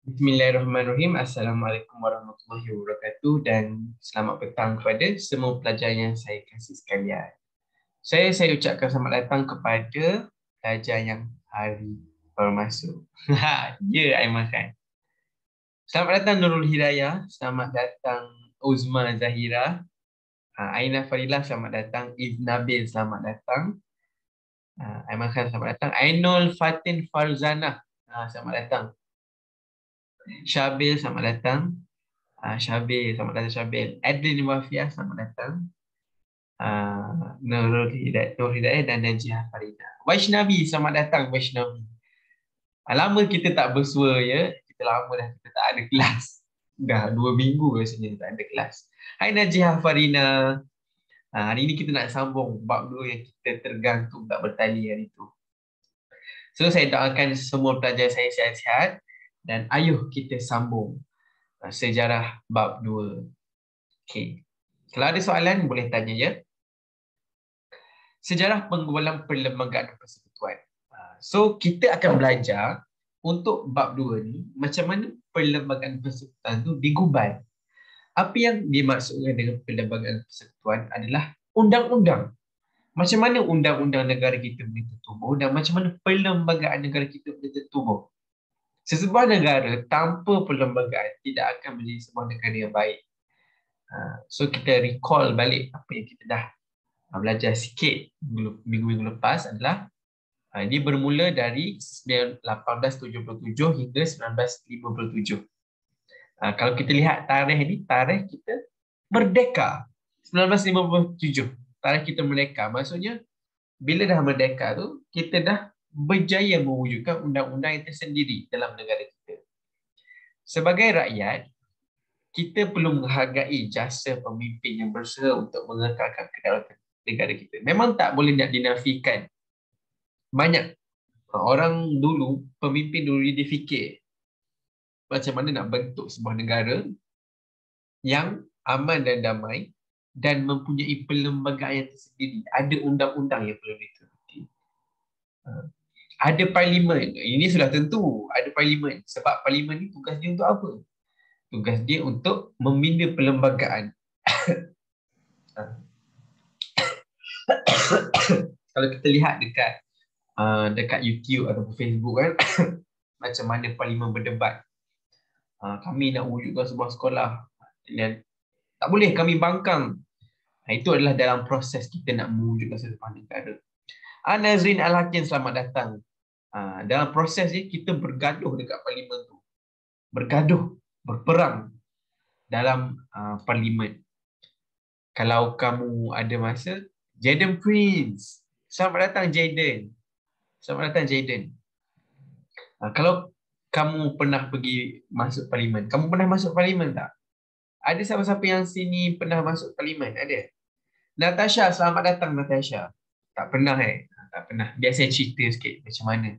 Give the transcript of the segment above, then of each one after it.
Bismillahirrahmanirrahim. Assalamualaikum warahmatullahi wabarakatuh dan selamat petang kepada semua pelajar yang saya kasih sekalian. Saya ucapkan selamat datang kepada pelajar yang hari baru masuk. Ya, Aiman kan. Selamat datang Nurul Hidayah, selamat datang Uzma Zahira, Aina Farilah, selamat datang Nabil, selamat datang Aiman Khan, selamat datang Ainul Fatin Farzana, selamat datang Syabil, selamat datang Syabil, selamat datang Syabil. Adlin Wafiah, selamat datang. Nurul Hidayah dan Najiyah Farida. Vaishnavi, selamat datang Vaishnavi. Lama kita tak bersua ya. Kita lama dah kita tak ada kelas. Dah 2 minggu rasanya tak ada kelas. Hai Najiyah Farina. Hari ini kita nak sambung bab 2 yang kita tergantung tak bertali hari itu. So saya doakan semua pelajar saya sihat-sihat dan ayuh kita sambung sejarah bab 2. Okey. Kalau ada soalan boleh tanya ya. Sejarah penggubalan perlembagaan dan persekutuan. So kita akan belajar untuk bab 2 ni macam mana perlembagaan persekutuan tu digubal. Apa yang dimaksudkan dengan perlembagaan persekutuan adalah undang-undang. Macam mana undang-undang negara kita boleh tertubuh dan macam mana perlembagaan negara kita boleh tertubuh. Sesebuah negara tanpa perlembagaan tidak akan menjadi sebuah negara yang baik. So kita recall balik apa yang kita dah belajar sikit minggu-minggu lepas adalah dia bermula dari 1877 hingga 1957. Kalau kita lihat tarikh ni, tarikh kita merdeka 1957. Tarikh kita merdeka. Maksudnya bila dah merdeka tu kita dah berjaya mewujudkan undang-undang yang tersendiri dalam negara kita. Sebagai rakyat, kita perlu menghargai jasa pemimpin yang berusaha untuk mengekalkan kedaulatan negara kita. Memang tak boleh nak dinafikan. Banyak orang dulu, pemimpin dulu dia fikir macam mana nak bentuk sebuah negara yang aman dan damai dan mempunyai perlembagaan yang tersendiri. Ada undang-undang yang perlu dituruti. Ada parlimen. Ini sudah tentu ada parlimen. Sebab parlimen ni tugas dia untuk apa? Tugas dia untuk membina perlembagaan. Kalau kita lihat dekat YouTube atau Facebook kan, macam mana parlimen berdebat. Kami nak wujudkan sebuah sekolah dan tak boleh kami bangkang. Itu adalah dalam proses kita nak mewujudkan sebuah negara. Nazrin Al-Hakim, selamat datang. Dalam proses ni kita bergaduh dekat parlimen tu. Bergaduh, berperang dalam parlimen. Kalau kamu ada masa, Jaden Prince. Selamat datang Jaden. Selamat datang Jaden. Kalau kamu pernah pergi masuk parlimen, kamu pernah masuk parlimen tak? Ada siapa-siapa yang sini pernah masuk parlimen? Ada? Natasha, selamat datang Natasha. Tak pernah Tak pernah. Biar saya cerita sikit macam mana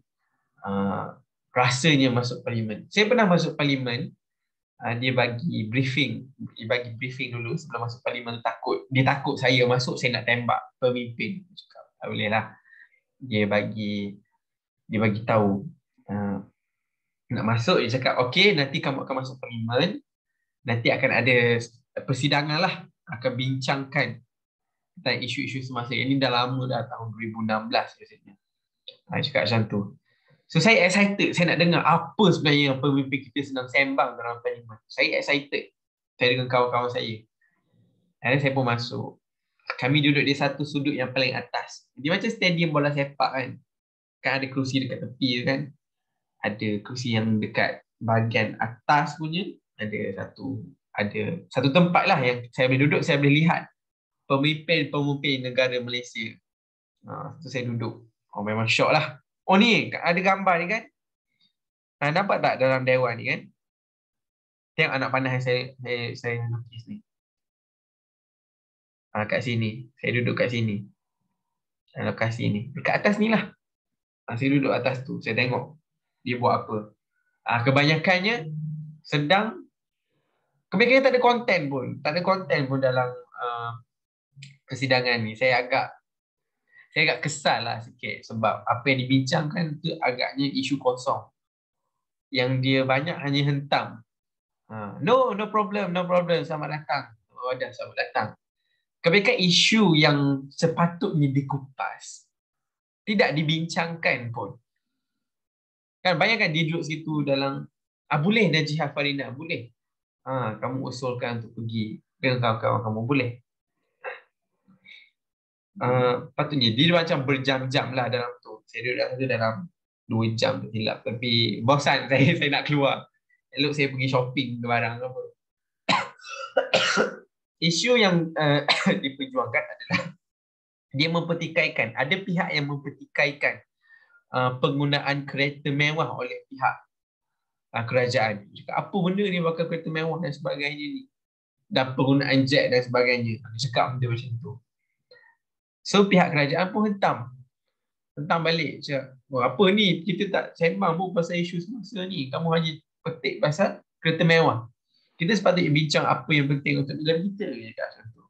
rasanya masuk parlimen. Saya pernah masuk parlimen. Dia bagi briefing. Dia bagi briefing dulu sebelum masuk parlimen. Dia takut saya masuk, saya nak tembak pemimpin. Cakap, tak boleh lah. Dia bagi tahu nak masuk. Dia cakap, okey, nanti kamu akan masuk parlimen. Nanti akan ada persidangan lah. Akan bincangkan tentang isu-isu semasa. Ini dah lama dah, tahun 2016 biasanya. Dia cakap macam tu. So saya excited, saya nak dengar apa sebenarnya yang pemimpin kita sedang sembang dalam parlimen. Saya excited. Saya dengan kawan-kawan saya. Dan saya pun masuk. Kami duduk di satu sudut yang paling atas. Dia macam stadium bola sepak kan. Kan ada kerusi dekat tepi kan. Ada kerusi yang dekat bahagian atas punya. Ada satu tempat lah yang saya boleh duduk, saya boleh lihat pemimpin-pemimpin negara Malaysia. Tu saya duduk. Memang syok lah. Oh ni, ada gambar ni kan. Nampak tak dalam dewan ni kan? Tengok anak panah yang saya lukis ni. Kat sini. Saya duduk kat sini. Lokasi ni. Dekat atas ni lah. Saya duduk atas tu. Saya tengok dia buat apa. Kebanyakannya kebanyakannya tak ada konten pun. Tak ada konten pun dalam persidangan ni. Saya agak kesal lah sikit sebab apa yang dibincangkan tu agaknya isu kosong. yang dia banyak hanya hentam. No problem, no problem. Selamat datang. Oh, dah selamat datang. Kebanyakan isu yang sepatutnya dikupas tidak dibincangkan pun. Kan bayangkan dia duduk situ dalam, boleh Najih Farina, boleh. Kamu usulkan untuk pergi dengan kawan-kawan kamu, boleh. Patutnya dia macam berjam-jam lah dalam tu. Saya duduk dalam 2 jam terhilap. Tapi bosan saya nak keluar. Elok saya pergi shopping ke barang apa. Isu yang diperjuangkan adalah dia mempertikaikan. Ada pihak yang mempertikaikan penggunaan kereta mewah oleh pihak kerajaan. Cakap, apa benda ni pakai kereta mewah dan sebagainya ni. Dan penggunaan jet dan sebagainya. Dia cakap benda macam tu. So pihak kerajaan pun hentam balik. Cakap, apa ni, kita tak sembang pun pasal isu semasa ni. Kamu hanya petik pasal kereta mewah. Kita sepatutnya bincang apa yang penting untuk negara kita. Cakap macam tu.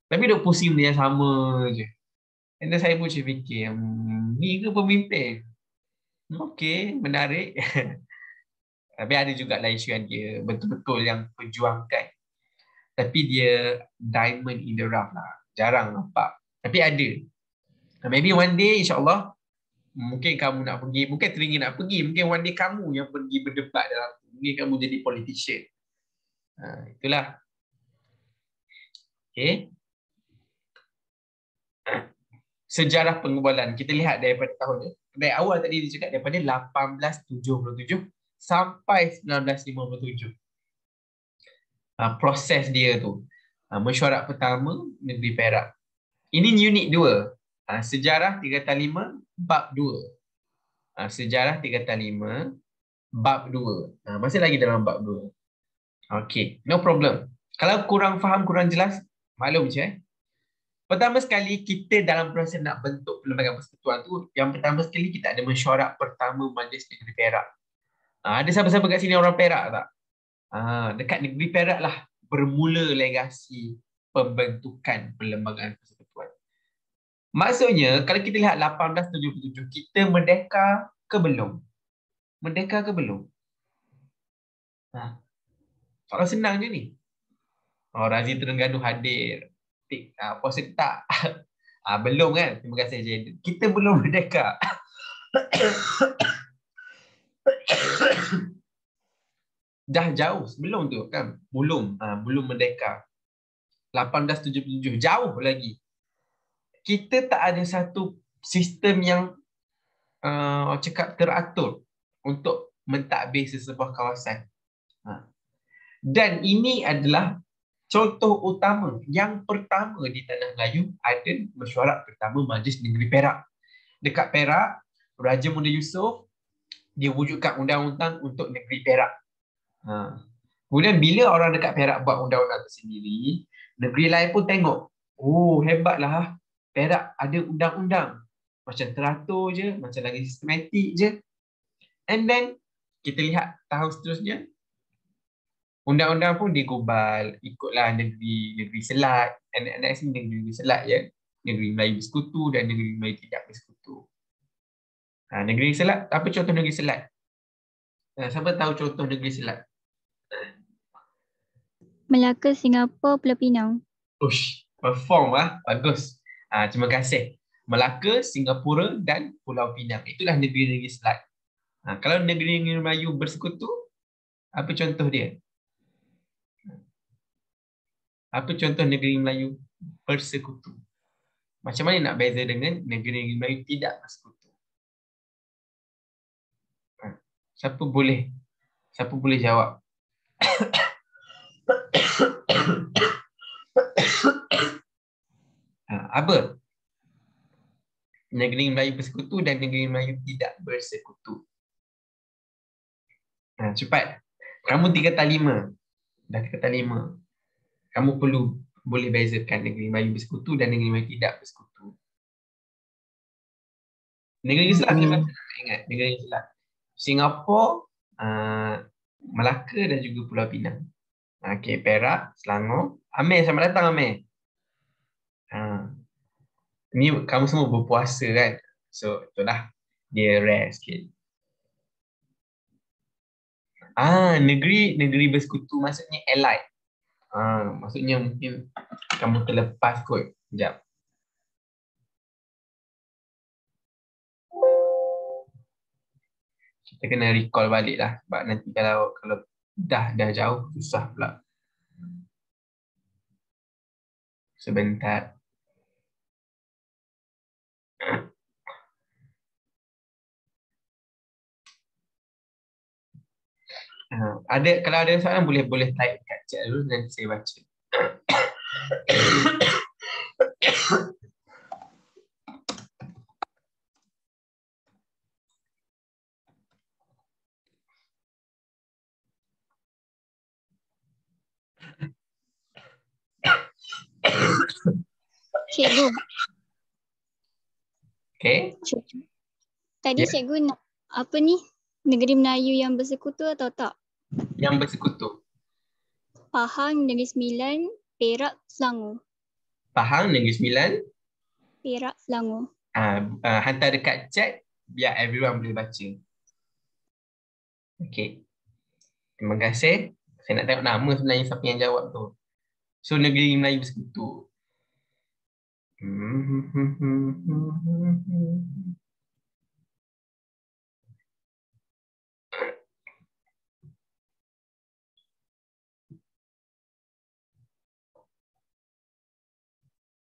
Tapi duk pusing benda yang sama je. Dan saya pun fikir, ni ke pemimpin? Okey, menarik. Tapi ada juga lah isu yang dia betul-betul yang perjuangkan. Tapi dia diamond in the rough lah. Jarang nampak. Tapi ada. Maybe one day insyaAllah, mungkin kamu nak pergi, bukan teringin nak pergi, mungkin one day kamu yang pergi berdebat dalam tu. Mungkin kamu jadi politician. Itulah. Okay. Sejarah pengubalan. Kita lihat daripada tahun ni. Dari awal tadi dia cakap daripada 1877 sampai 1957. Proses dia tu. Mesyuarat pertama, Negeri Perak. Ini unit 2. Sejarah 3-5, bab 2. Sejarah 3-5, bab 2. Masih lagi dalam bab 2. Okay, no problem. Kalau kurang faham, kurang jelas, maklum je. Pertama sekali, kita dalam proses nak bentuk Perlembagaan Persekutuan tu, yang pertama sekali kita ada mesyuarat pertama Majlis Negeri Perak. Ada siapa-siapa kat sini orang Perak tak? Dekat Negeri Perak lah bermula legasi pembentukan Perlembagaan Persekutuan. Maksudnya, kalau kita lihat 1877, kita merdeka ke belum? Merdeka ke belum? Soalan senang je ni. Razi Terengganu hadir. Puasa tak? Belum kan? Terima kasih je. Kita belum merdeka. Dah jauh sebelum tu kan? Belum merdeka. 1877, jauh lagi. Kita tak ada satu sistem yang cakap teratur untuk mentadbir sesebuah kawasan. Dan ini adalah contoh utama. Yang pertama di Tanah Melayu ada mesyuarat pertama Majlis Negeri Perak. Dekat Perak, Raja Muda Yusof dia wujudkan undang-undang untuk Negeri Perak. Kemudian bila orang dekat Perak buat undang-undang tersendiri, negeri lain pun tengok, hebatlah, Perak ada undang-undang. Macam teratur je, macam lagi sistematik je. And then, kita lihat tahun seterusnya, undang-undang pun digubal, ikutlah negeri Selat, anak-anak sini negeri Selat ya, negeri Melayu Bersekutu dan negeri Melayu Tidak Bersekutu. Negeri Selat, apa contoh negeri Selat? Siapa tahu contoh negeri Selat? Melaka, Singapura, Pulau Pinang. Perform bagus. Terima kasih. Melaka, Singapura dan Pulau Pinang. Itulah negeri-negeri Selat. Kalau negeri-negeri Melayu Bersekutu, apa contoh dia? Apa contoh negeri Melayu Bersekutu? Macam mana nak beza dengan negeri-negeri Melayu Tidak Bersekutu? Siapa boleh jawab? Apa? Negeri Melayu Bersekutu dan negeri Melayu Tidak Bersekutu. Cepat. Kamu 3-5. Dah 3-5. Kamu boleh bezakan negeri Melayu Bersekutu dan negeri Melayu Tidak Bersekutu. Negeri Selat ingat. Negeri Selat. Singapura, Melaka dan juga Pulau Pinang. Okey, Perak, Selangor. Amir, selamat datang Amir. Ni kamu semua berpuasa kan? So, itulah dia rare sikit. Negeri bersekutu maksudnya allied. Maksudnya mungkin kamu terlepas kot. Sekejap. Kita kena recall balik lah. Sebab nanti kalau dah jauh, susah pula. Sebentar. Kalau ada soalan boleh type kat chat dulu nanti saya baca. Cikgu. Okay. Tadi Ya. cikgu nak apa ni? Negeri Melayu yang bersekutu atau tak? Yang bersekutu. Pahang, Negeri Sembilan, Perak, Selangor. Pahang, Negeri Sembilan. Perak, Selangor. Hantar dekat chat biar everyone boleh baca. Okay. Terima kasih. Saya nak tengok nama sebenarnya siapa yang jawab tu. So, Negeri Melayu bersekutu.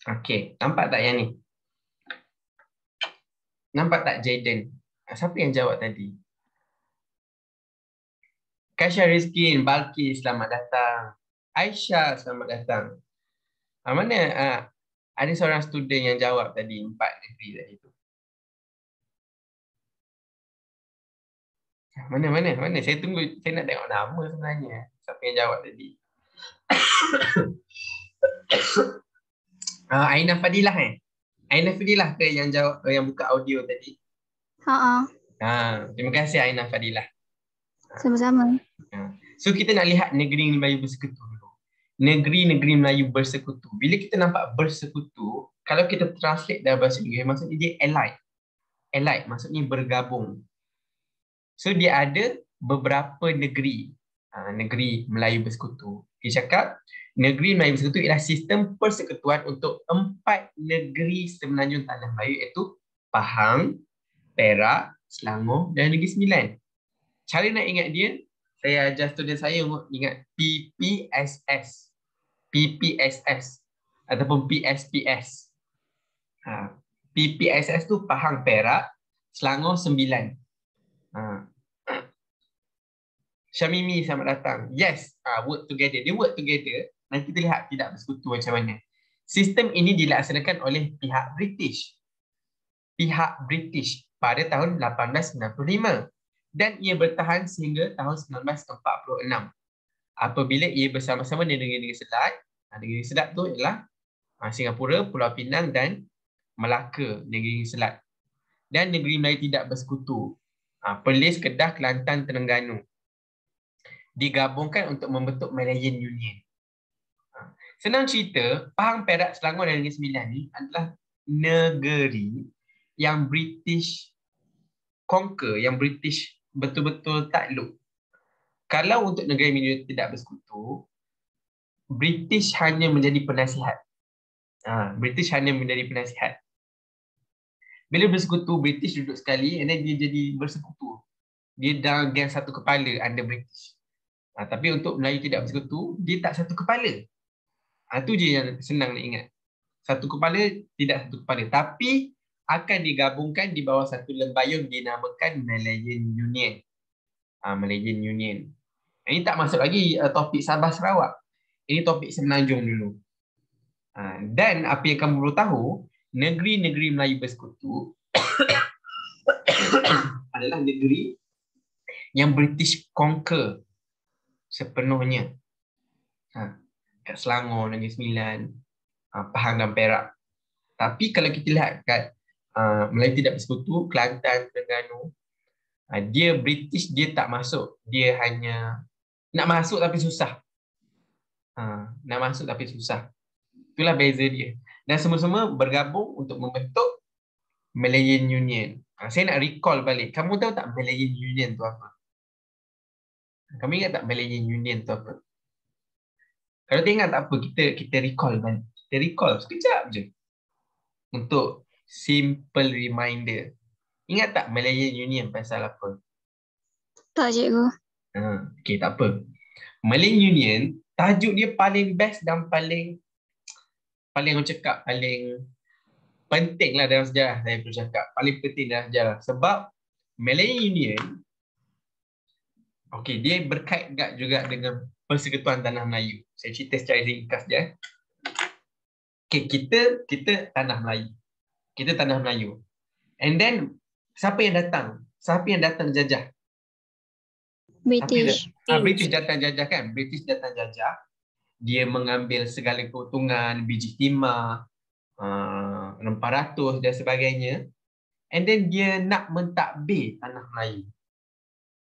Okay, nampak tak yang ni? Nampak tak Jaden? Siapa yang jawab tadi? Kasha Rizkin, Balkis, selamat datang. Aisyah, selamat datang. Mana ada seorang student yang jawab tadi, 4 negeri tadi tu. Mana? Saya tunggu, saya nak tengok nama sebenarnya. Siapa yang jawab tadi? Aina Fadilah Aina Fadilah ke yang jawab, yang buka audio tadi? Terima kasih Aina Fadilah. Sama-sama. So kita nak lihat negeri Melayu bersekutu dulu. Negeri-negeri Melayu bersekutu. Bila kita nampak bersekutu, kalau kita translate dalam bahasa Inggeris, maksudnya dia allied. Allied maksudnya bergabung. So dia ada beberapa negeri. Negeri Melayu bersekutu. Dia cakap negeri Melayu bersekutu ialah sistem persekutuan untuk 4 negeri semenanjung tanah Melayu, iaitu Pahang, Perak, Selangor dan Negeri Sembilan. Cara nak ingat dia, saya ajar student saya untuk ingat PPSS. PPSS ataupun PSPS. PPSS tu Pahang, Perak, Selangor, Sembilan. Syamimi, selamat datang. Yes, work together. Dia work together. Nanti kita lihat tidak bersekutu macam mana. Sistem ini dilaksanakan oleh pihak British. Pihak British pada tahun 1895 dan ia bertahan sehingga tahun 1946 apabila ia bersama-sama dengan negeri-negeri Selat. Negeri Selat tu ialah Singapura, Pulau Pinang dan Melaka, negeri Selat. Dan negeri Melayu tidak bersekutu, Perlis, Kedah, Kelantan, Terengganu, digabungkan untuk membentuk Malayan Union. Senang cerita, Pahang, Perak, Selangor dan Negeri Sembilan ni adalah negeri yang British conquer, yang British betul-betul takluk. Kalau untuk negeri Melayu tidak bersekutu, British hanya menjadi penasihat. British hanya menjadi penasihat. Bila bersekutu, British duduk sekali, and then dia jadi bersekutu. Dia dalam gang satu kepala under British. Tapi untuk Melayu tidak bersekutu, dia tak satu kepala. Itu je yang senang nak ingat. Satu kepala, tidak satu kepala. Tapi akan digabungkan di bawah satu lembayung dinamakan Malayan Union. Malayan Union. Ini tak masuk lagi topik Sabah Sarawak. Ini topik Semenanjung dulu. Dan apa yang kamu perlu tahu, negeri-negeri Melayu bersekutu adalah negeri yang British conquer sepenuhnya. Kat Selangor, Negeri Sembilan, Pahang dan Perak. Tapi kalau kita lihat kat Melayu tidak bersekutu, Kelantan, Terengganu, dia British, dia tak masuk. Dia hanya nak masuk tapi susah. Nak masuk tapi susah. Itulah beza dia. Dan semua-semua bergabung untuk membentuk Malayan Union. Saya nak recall balik. Kamu tahu tak Malayan Union tu apa? Kamu ingat tak Malayan Union tu apa? Kalau tak ingat tak apa, kita recall balik. Kita recall sekejap je. Untuk simple reminder. Ingat tak Malayan Union pasal apa? Tak, cikgu. Okay, tak apa. Malayan Union, tajuk dia paling best dan paling orang cakap, paling penting lah dalam sejarah saya perlu cakap. Paling penting dalam sejarah. Sebab Malayan Union, okay, dia berkait juga dengan Persekutuan Tanah Melayu. Saya cerita secara ringkas je. Okay, kita Tanah Melayu. Kita Tanah Melayu. And then, siapa yang datang? Siapa yang datang jajah? British. British datang jajah kan? British datang jajah. Dia mengambil segala keuntungan, biji timah, rempah ratus dan sebagainya. And then dia nak mentadbir Tanah Melayu.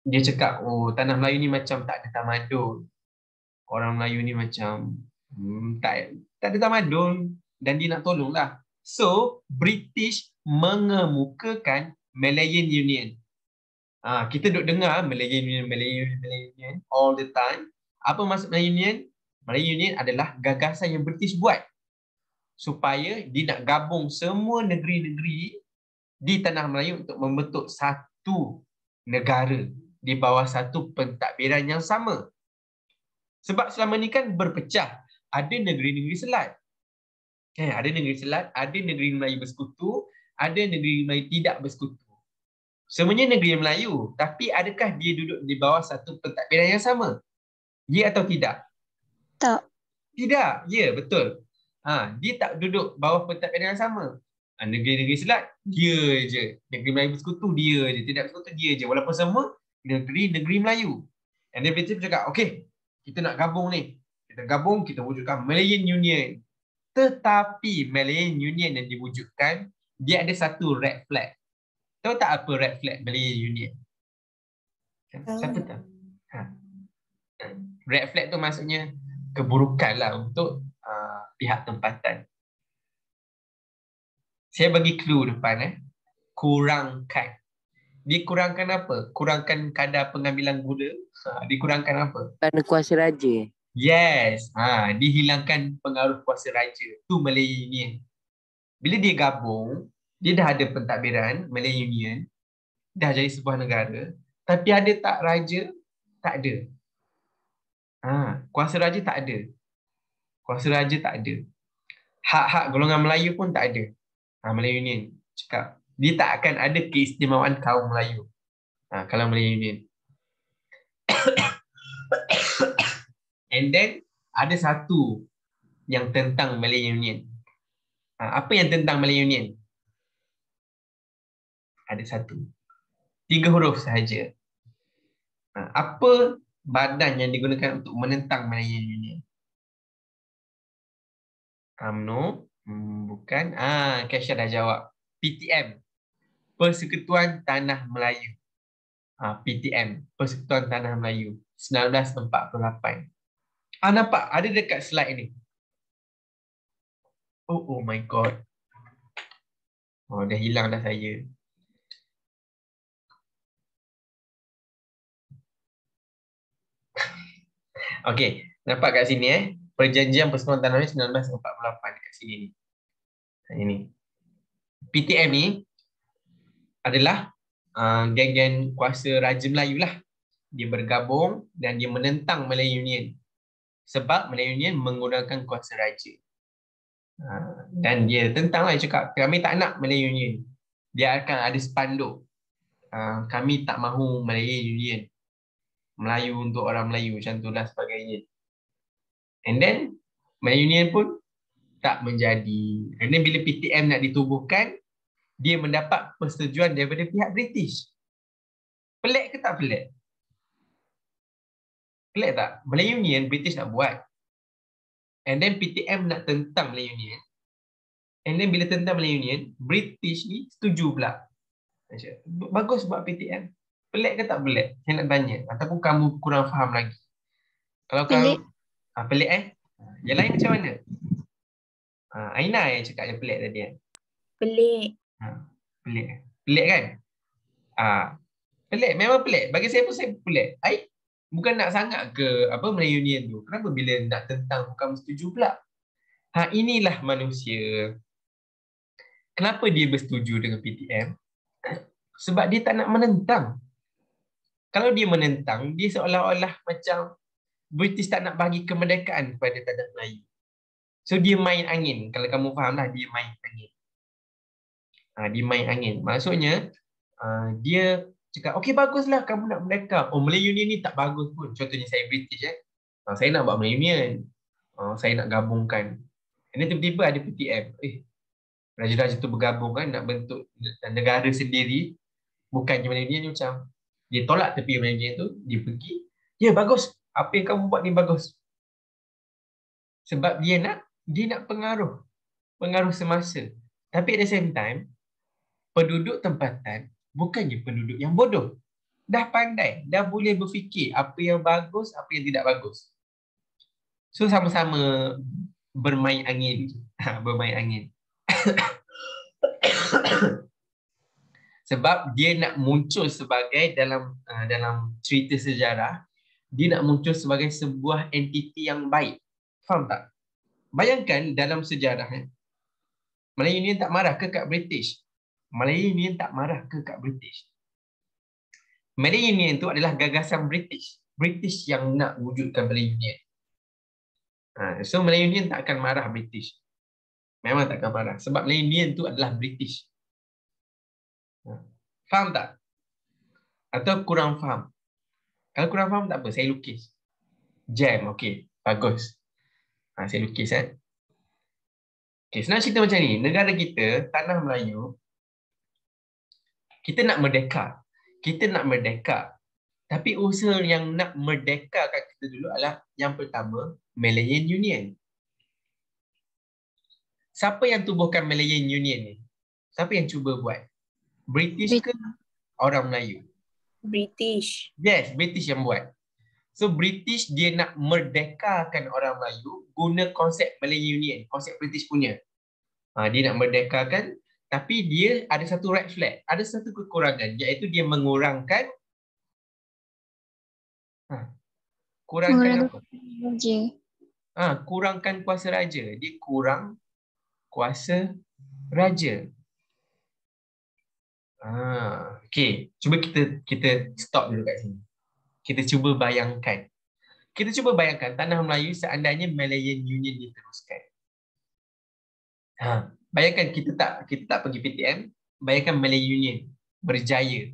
Dia cakap, oh Tanah Melayu ni macam tak ada tamadun. Orang Melayu ni macam tak ada tamadun. Dan dia nak tolong lah. So, British mengemukakan Malayan Union. Kita duk dengar Malayan Union all the time. Apa maksud Malayan Union? Malayan Union adalah gagasan yang British buat. Supaya dia nak gabung semua negeri-negeri di Tanah Melayu untuk membentuk satu negara di bawah satu pentadbiran yang sama. Sebab selama ni kan berpecah. Ada negeri-negeri selat. Ada negeri selat, ada negeri Melayu bersekutu, ada negeri Melayu tidak bersekutu. Semuanya negeri Melayu, tapi adakah dia duduk di bawah satu pentadbiran yang sama? Ya atau tidak? Tak. Tidak, ya betul. Dia tak duduk bawah pentadbiran yang sama. Negeri-negeri selat, dia je. Negeri Melayu bersekutu, dia je. Tidak bersekutu, dia je. Walaupun semua negeri-negeri Melayu. And then British cakap, okay, kita nak gabung ni. Kita gabung, kita wujudkan Malayan Union. Tetapi Malayan Union yang diwujudkan, dia ada satu red flag. Tahu tak apa red flag Malayan Union? Siapa tahu? Red flag tu maksudnya keburukan lah untuk pihak tempatan. Saya bagi clue depan. Kurangkan. Dikurangkan apa? Kurangkan kadar pengambilan gula. Dikurangkan apa? Kerana kuasa raja. Yes. Dihilangkan pengaruh kuasa raja. Tu Malayan Union. Bila dia gabung, dia dah ada pentadbiran Malayan Union. Dah jadi sebuah negara. Tapi ada tak raja? Tak ada. Kuasa raja tak ada. Kuasa raja tak ada. Hak-hak golongan Melayu pun tak ada. Malayan Union cakap, dia tak akan ada keistimewaan kaum Melayu. Kalau Malayan Union. And then, ada satu yang tentang Malayan Union. Apa yang tentang Malayan Union? Ada satu. 3 huruf sahaja. Apa badan yang digunakan untuk menentang Malayan Union? UMNO? Bukan. Kesha dah jawab. PTM. Persekutuan Tanah Melayu. PTM. Persekutuan Tanah Melayu. 1948. Nampak? Ada dekat slide ni. Oh my god. Dah hilang dah saya. Okey, nampak kat sini Perjanjian Persekutuan Tanah Melayu 1948 kat sini ni. Ini. PTM ni adalah geng-geng kuasa Raja Melayu lah. Dia bergabung dan dia menentang Malayan Union. Sebab Malayan Union menggunakan kuasa raja. Dan dia tentang lah, dia cakap, kami tak nak Malayan Union. Dia akan ada spanduk. Kami tak mahu Malayan Union. Melayu untuk orang Melayu, macam tu lah sebagainya. And then, Malayan Union pun tak menjadi. And then bila PTM nak ditubuhkan, dia mendapat persetujuan daripada pihak British. Pelik ke tak pelik? Pelik tak? Malayan Union, British nak buat. And then PTM nak tentang Malayan Union. And then bila tentang Malayan Union, British ni setuju pula. Bagus buat PTM. Pelik ke tak pelik? Saya nak tanya. Ataupun kamu kurang faham lagi? Kalau Pelik. kamu pelik Yang lain macam mana? Aina yang cakap yang pelik tadi Pelik. Pelik. Pelik kan? Pelik. Memang pelik. Bagi saya pun saya pelik. Bukan nak sangat ke apa Melayu Union tu. Kenapa bila nak tentang bukan setuju pula? Inilah manusia. Kenapa dia bersetuju dengan PTM? Sebab dia tak nak menentang. Kalau dia menentang, dia seolah-olah macam British tak nak bagi kemerdekaan kepada tanah Melayu. So dia main angin. Kalau kamu fahamlah, dia main angin. Dia main angin. Maksudnya, dia cakap, okey baguslah kamu nak merdeka. Oh, Melayu Union ni tak bagus pun. Contohnya saya British. Saya nak buat Melayu Union. Saya nak gabungkan. Ini tiba-tiba ada PTM. Raja-raja tu bergabung kan, nak bentuk negara sendiri. Bukannya Melayu Union ni macam, dia tolak tepi Melayu Union tu, dia pergi. Ya, bagus. Apa yang kamu buat ni bagus. Sebab dia nak pengaruh. Pengaruh semasa. Tapi at the same time, penduduk tempatan bukannya penduduk yang bodoh. Dah pandai, dah boleh berfikir apa yang bagus, apa yang tidak bagus. So sama-sama bermain angin. Bermain angin. Sebab dia nak muncul sebagai dalam cerita sejarah, dia nak muncul sebagai sebuah entiti yang baik. Faham tak? Bayangkan dalam sejarah, Melayu Union tak marah ke kat British? Melayu Union tak marah ke kat British? Melayu Union itu adalah gagasan British. British yang nak wujudkan Melayu Union. So Melayu Union tak akan marah British. Memang tak akan marah. Sebab Melayu Union itu adalah British. Faham tak? Atau kurang faham? Kalau kurang faham tak apa, saya lukis. Jam, okey. Bagus. Saya lukis. Okay, senang cerita macam ni. Negara kita, tanah Melayu, kita nak merdeka. Kita nak merdeka. Tapi usaha yang nak merdekakan kita dulu adalah yang pertama, Malayan Union. Siapa yang tubuhkan Malayan Union ni? Siapa yang cuba buat? British ke orang Melayu? British. Yes, British yang buat. So British dia nak merdekakan orang Melayu guna konsep Malayan Union, konsep British punya. Dia nak merdekakan, tapi dia ada satu red flag, ada satu kekurangan, iaitu dia mengurangkan apa? Raja. Kurangkan kuasa raja. Dia kurang kuasa raja. Okey, cuba kita stop dulu kat sini. Kita cuba bayangkan. Tanah Melayu seandainya Malayan Union diteruskan. Bayangkan kita tak pergi PTM, bayangkan Malayan Union berjaya.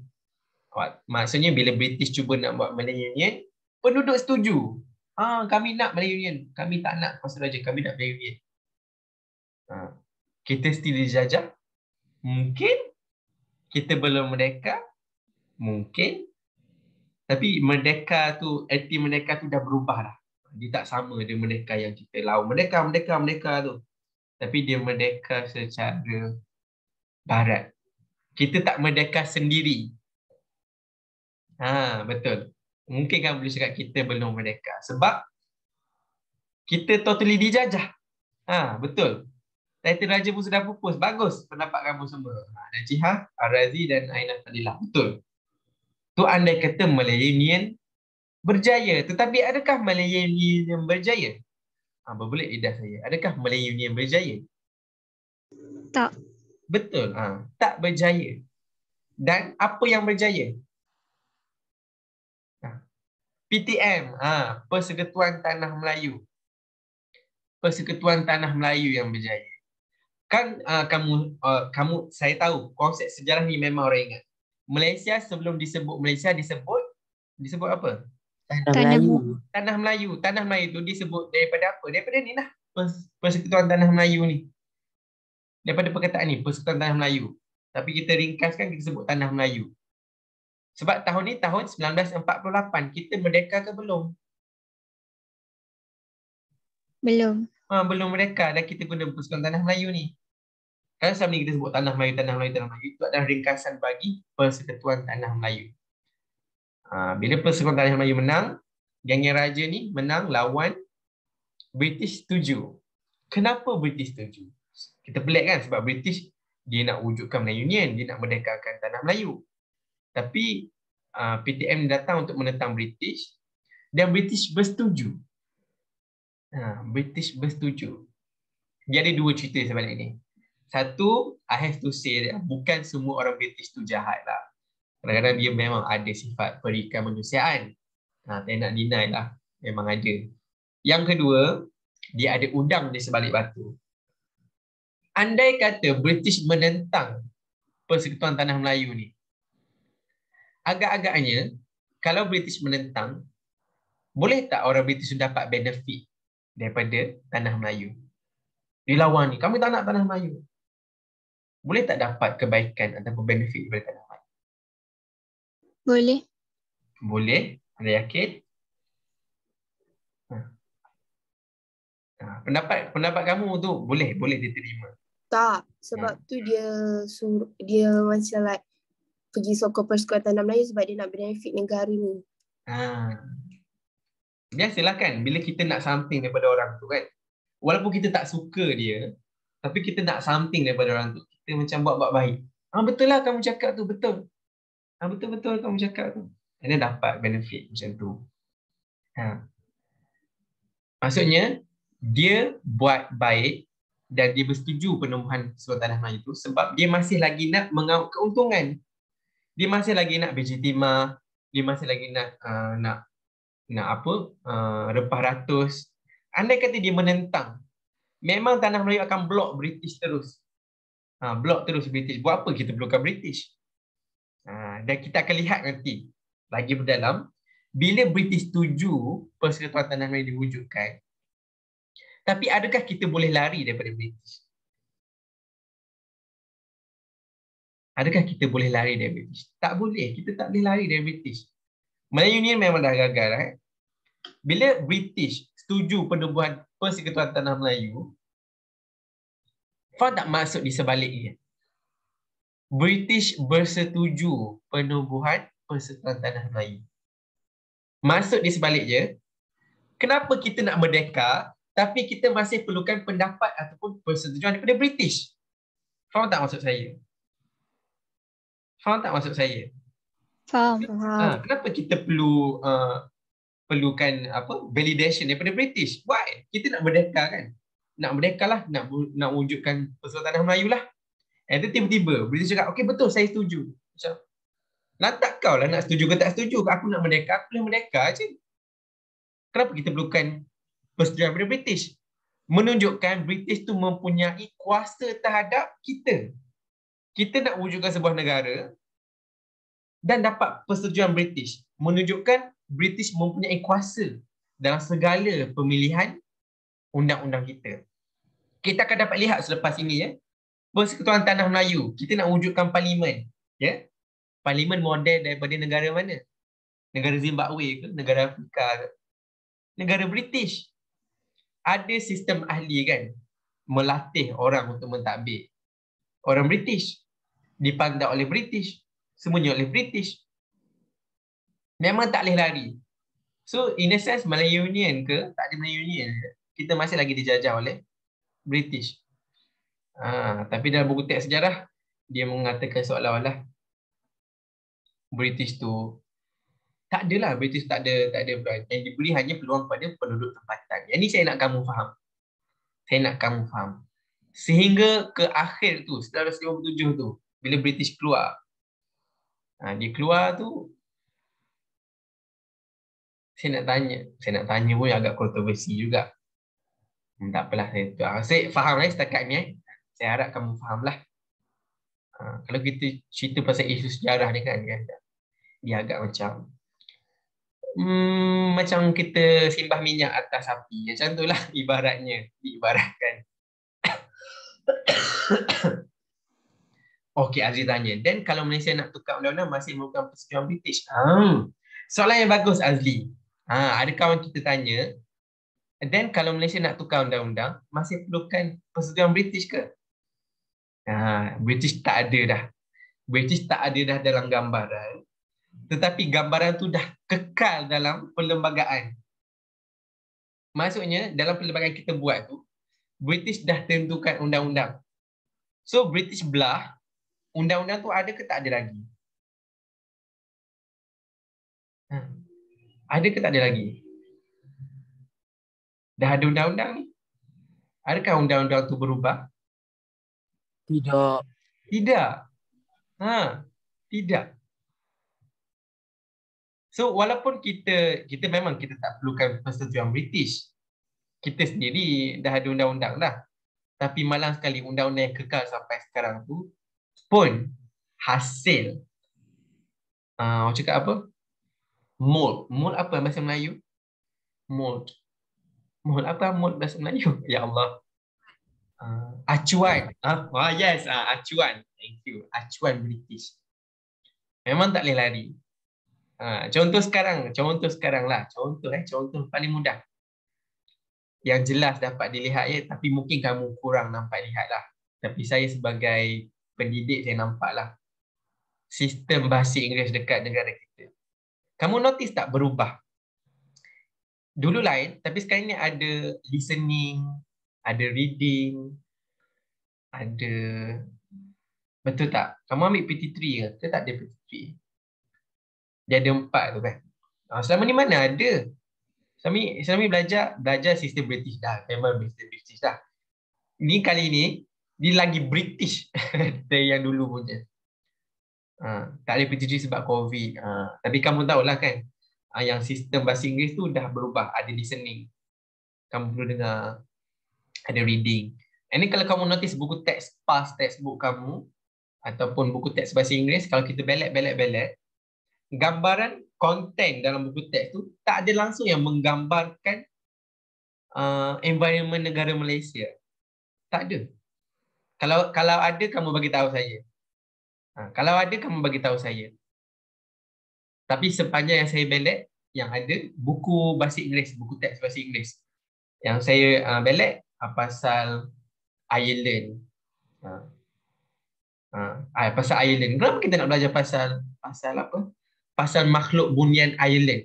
Maksudnya bila British cuba nak buat Malayan Union, penduduk setuju. Kami nak Malayan Union, kami tak nak kuasa raja, kami nak Malayan Union. Kita still dijajah? Mungkin. Kita belum merdeka? Mungkin. Tapi merdeka tu, erti merdeka tu dah berubah dah. Dia tak sama dengan merdeka yang kita lawan. Merdeka tu. Tapi dia merdeka secara barat. Kita tak merdeka sendiri. Betul. Mungkin kamu boleh cakap kita belum merdeka. Sebab kita totally dijajah. Betul. Title Raja pun sudah pupus. Bagus pendapat kamu semua. Najihah, Ar-Razi dan Aina Fadilah. Betul. Tu andai kata Malayan Union berjaya. Tetapi adakah Malayan Union berjaya? Berbelit lidah saya. Adakah Malayan Union berjaya? Tak. Betul. Tak berjaya. Dan apa yang berjaya? PTM. Persekutuan Tanah Melayu. Persekutuan Tanah Melayu yang berjaya. Kan kamu saya tahu konsep sejarah ni memang orang ingat. Malaysia sebelum disebut Malaysia disebut apa? Tanah Melayu. Tanah Melayu tu disebut daripada apa? Daripada ni lah. Persekutuan Tanah Melayu ni. Daripada perkataan ni, Persekutuan Tanah Melayu. Tapi kita ringkaskan, kita sebut Tanah Melayu. Sebab tahun ni tahun 1948. Kita merdeka ke belum? Belum. Belum merdeka dan kita guna Persekutuan Tanah Melayu ni. Kan selama ni kita sebut Tanah Melayu. Itu adalah ringkasan bagi Persekutuan Tanah Melayu. Bila Persekutuan Tanah Melayu menang, geng-geng raja ni menang lawan British setuju. Kenapa British setuju? Kita pelik kan sebab British dia nak wujudkan Melayu Union, dia nak merdekakan Tanah Melayu. Tapi PTM datang untuk menentang British Dan British bersetuju. British bersetuju. Dia ada dua cerita sebalik ni. Satu, I have to say, bukan semua orang British tu jahat lah. Kadang-kadang dia memang ada sifat perikan manusiaan. Tak nak deny lah. Memang ada. Yang kedua, dia ada udang di sebalik batu. Andai kata British menentang Persekutuan Tanah Melayu ni, agak-agaknya, kalau British menentang, boleh tak orang British dapat benefit daripada Tanah Melayu? Dilawan ni, kami tak nak Tanah Melayu. Boleh tak dapat kebaikan ataupun benefit daripada Tanah Melayu? Boleh. Boleh. Anda yakin? Pendapat kamu tu boleh diterima. Tak, sebab tu dia macam like pergi sokong Persekutuan Tanah Melayu sebab dia nak benefit negara ni. Biasalah kan, bila kita nak something daripada orang tu kan, walaupun kita tak suka dia, tapi kita nak something daripada orang tu, kita macam buat baik. Betul lah kamu cakap tu, betul. Betul-betul kamu cakap tu. Dan dia dapat benefit macam tu. Maksudnya, dia buat baik dan dia bersetuju penubuhan Persekutuan Tanah Melayu itu sebab dia masih lagi nak mengaut keuntungan. Dia masih lagi nak biji timah, dia masih lagi nak rempah ratus. Andai kata dia menentang, memang Tanah Melayu akan blok British terus. Blok terus British. Buat apa kita perlukan British? Dan kita akan lihat nanti lagi berdalam, bila British setuju Persekutuan Tanah Melayu diwujudkan, tapi adakah kita boleh lari daripada British? Adakah kita boleh lari dari British? Tak boleh. Kita tak boleh lari dari British. Melayu Union memang dah gagal. Bila British setuju penubuhan Persekutuan Tanah Melayu, faham tak maksud di sebaliknya? British bersetuju penubuhan Persekutuan Tanah Melayu. Maksud di sebaliknya, kenapa kita nak merdeka tapi kita masih perlukan pendapat ataupun persetujuan daripada British? Faham tak maksud saya? Faham tak maksud saya? Faham. Kenapa kita perlukan validation daripada British? Why? Kita nak merdeka kan? Nak merdeka lah, nak wujudkan Persekutuan Tanah Melayu lah. Itu tiba-tiba British cakap, okey betul, saya setuju. Macam, lantak kau lah nak setuju ke tak setuju. Aku nak merdeka, aku boleh merdeka je. Kenapa kita perlukan persetujuan daripada British? Menunjukkan British tu mempunyai kuasa terhadap kita. Kita nak wujudkan sebuah negara dan dapat persetujuan British. Menunjukkan British mempunyai kuasa dalam segala pemilihan undang-undang kita. Kita akan dapat lihat selepas ini Persekutuan Tanah Melayu. Kita nak wujudkan parlimen. Parlimen model daripada negara mana? Negara Zimbabwe ke? Negara Afrika ke? Negara British. Ada sistem ahli kan? Melatih orang untuk mentadbir. Orang British. Dipandang oleh British. Semuanya oleh British. Memang tak boleh lari. So, in a sense, Melayu Union ke? Tak ada Melayu Union ke? Kita masih lagi dijajah oleh British. Tapi dalam buku teks sejarah, dia mengatakan seolah-olah British tu tak adalah. British tak ada peran. Yang diberi hanya peluang pada penduduk tempatan. Yang ni saya nak kamu faham. Sehingga ke akhir tu, 1957 tu, bila British keluar. Dia keluar tu, saya nak tanya pun agak kontroversi juga. Tak apalah, saya faham setakat ni. Saya harap kamu fahamlah. Kalau kita cerita pasal isu sejarah ni kan, dia agak macam kita simbah minyak atas api. Macam itulah diibaratkan. Okey, Azri tanya. Dan kalau Malaysia nak tukar undang-undang masih memerlukan persetujuan British? Soalan yang bagus, Azli. Ada kawan kita tanya, dan kalau Malaysia nak tukar undang-undang masih perlukan persetujuan British ke? British tak ada dah. British tak ada dah dalam gambaran. Tetapi gambaran tu dah kekal dalam perlembagaan. Maksudnya dalam perlembagaan kita buat tu, British dah tentukan undang-undang. So British belah, undang-undang tu ada ke tak ada lagi? Ada ke tak ada lagi? Dah ada undang-undang ni? Adakah undang-undang tu berubah? Tidak. Tidak. Tidak. So walaupun kita memang kita tak perlukan persetujuan British. Kita sendiri dah ada undang-undang dah. Tapi malang sekali undang-undang yang kekal sampai sekarang tu pun hasil orang cakap apa? Mold. Mold apa bahasa Melayu? Mold. Mold apa mold bahasa Melayu? Ya Allah. Acuan. Yes, acuan. Thank you. Acuan British. Memang tak boleh lari. Contoh sekarang lah. Contoh paling mudah. Yang jelas dapat dilihat ya, tapi mungkin kamu kurang nampak lihat lah. Tapi saya sebagai pendidik saya nampak lah. Sistem bahasa Inggeris dekat negara kita. Kamu notice tak berubah? Dulu lain, tapi sekarang ni ada listening, ada reading, ada... Betul tak? Kamu ambil PT3 ke? Kita tak ada PT3. Dia ada 4 tu kan? Selama ni mana ada? Selama ni belajar sistem British dah. Memang sistem British dah. Ni kali ni, dia lagi British dari yang dulu punya. Tak ada PT3 sebab COVID. Tapi kamu tahulah kan, yang sistem bahasa Inggeris tu dah berubah. Ada listening. Kamu perlu dengar. Ada reading. Ini kalau kamu notice buku teks past textbook kamu, ataupun buku teks bahasa Inggeris, kalau kita belet, gambaran konten dalam buku teks tu tak ada langsung yang menggambarkan environment negara Malaysia. Tak ada. Kalau ada, kamu bagi tahu saya. Kalau ada, kamu bagi tahu saya. Tapi sepanjang yang saya belet, yang ada buku bahasa Inggeris, buku teks bahasa Inggeris. Yang saya belet pasal Ireland. Pasal Ireland. Kenapa kita nak belajar pasal apa? Pasal makhluk bunian Ireland.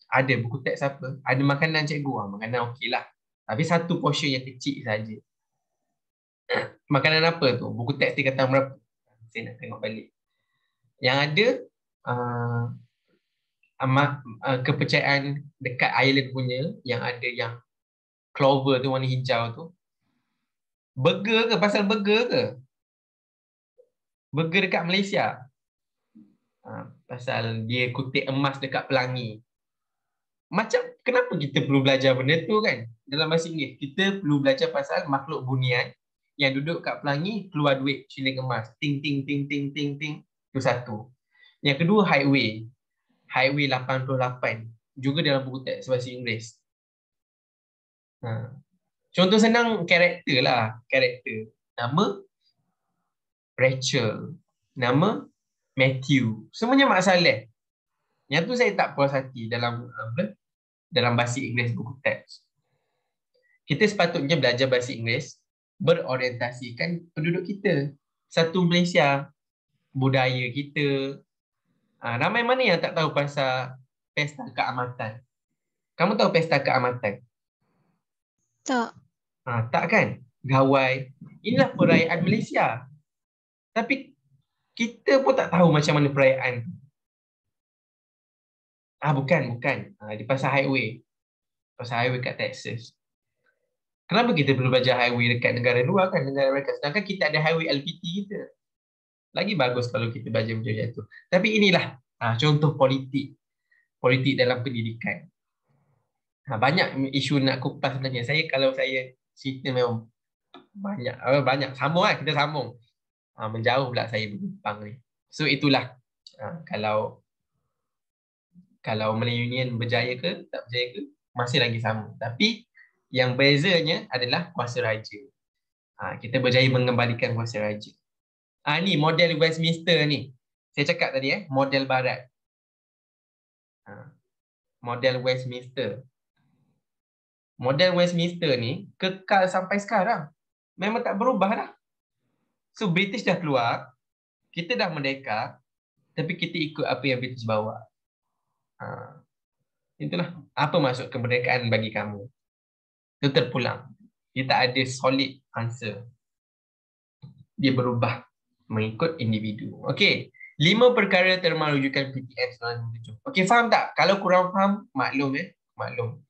Ada buku teks apa? Ada makanan cikgu. Makanan okey lah. Tapi satu portion yang kecil saja. Makanan apa tu? Buku teks tingkatan berapa? Saya nak tengok balik. Yang ada kepercayaan dekat Ireland punya, yang ada yang clover tu warna hijau tu. Burger ke? Pasal burger ke? Burger dekat Malaysia. Pasal dia kutip emas dekat pelangi. Macam kenapa kita perlu belajar benda tu kan? Dalam bahasa Inggeris, kita perlu belajar pasal makhluk bunian yang duduk kat pelangi, keluar duit ciling emas. Ting ting ting ting ting ting. Itu satu. Yang kedua, highway. Highway 88. Juga dalam buku teks bahasa Inggeris. Contoh senang, karakter lah. Karakter. Nama Rachel. Nama Matthew. Semuanya Mak Saleh. Yang tu saya tak puas hati dalam bahasa Inggeris buku teks. Kita sepatutnya belajar bahasa Inggeris berorientasikan penduduk kita. Satu Malaysia, budaya kita. Ramai mana yang tak tahu pasal Pesta Keamatan? Kamu tahu Pesta Keamatan? Tak. Tak kan? Gawai. Inilah perayaan Malaysia. Tapi kita pun tak tahu macam mana perayaan tu. Bukan. Di pasal highway. Pasal highway kat Texas. Kenapa kita perlu belajar highway dekat negara luar kan? Negara mereka. Sedangkan kita ada highway LPT kita. Lagi bagus kalau kita belajar macam tu. Tapi inilah contoh politik. Politik dalam pendidikan. Banyak isu nak kupas sebenarnya. Kalau saya cerita memang banyak. Sambung lah, kita sambung. Menjauh pula saya berbincang ni. So itulah. Kalau Melayu Union berjaya ke, tak berjaya ke, masih lagi sama. Tapi yang bezanya adalah kuasa raja. Kita berjaya mengembalikan kuasa raja. Ni model Westminster ni. Saya cakap tadi model barat. Model Westminster. Model Westminster ni kekal sampai sekarang. Memang tak berubah dah. So British dah keluar, kita dah merdeka, tapi kita ikut apa yang British bawa. Itulah apa maksud kemerdekaan bagi kamu. Itu terpulang. Dia tak ada solid answer. Dia berubah mengikut individu. Okey, 5 perkara terma rujukan PTM 1997. Okey, faham tak? Kalau kurang faham, maklum maklum.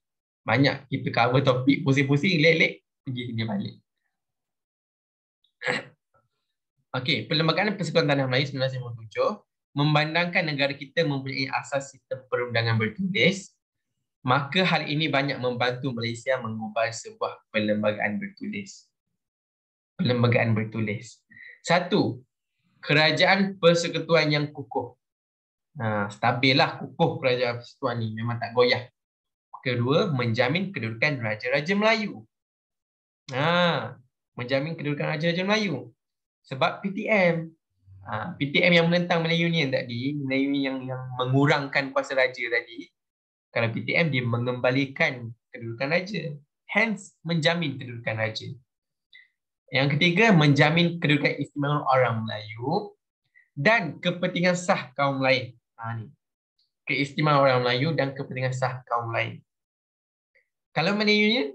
Banyak kita cover topik pusing-pusing, lek-lek, pergi sini balik. Okey, Perlembagaan Persekutuan Tanah Melayu 1957 memandangkan negara kita mempunyai asas sistem perundangan bertulis, maka hal ini banyak membantu Malaysia mengubah sebuah perlembagaan bertulis. Perlembagaan bertulis. 1. Kerajaan persekutuan yang kukuh. Stabil lah, kukuh kerajaan persekutuan ni, memang tak goyah. Kedua, menjamin kedudukan Raja-Raja Melayu. Menjamin kedudukan Raja-Raja Melayu. Sebab PTM. PTM yang menentang Melayu Union tadi, Melayu Union yang mengurangkan kuasa raja tadi, kalau PTM dia mengembalikan kedudukan raja. Hence, menjamin kedudukan raja. Yang ketiga, menjamin kedudukan istimewa orang Melayu dan kepentingan sah kaum lain. Ni. Keistimewaan orang Melayu dan kepentingan sah kaum lain. Kalau Melayu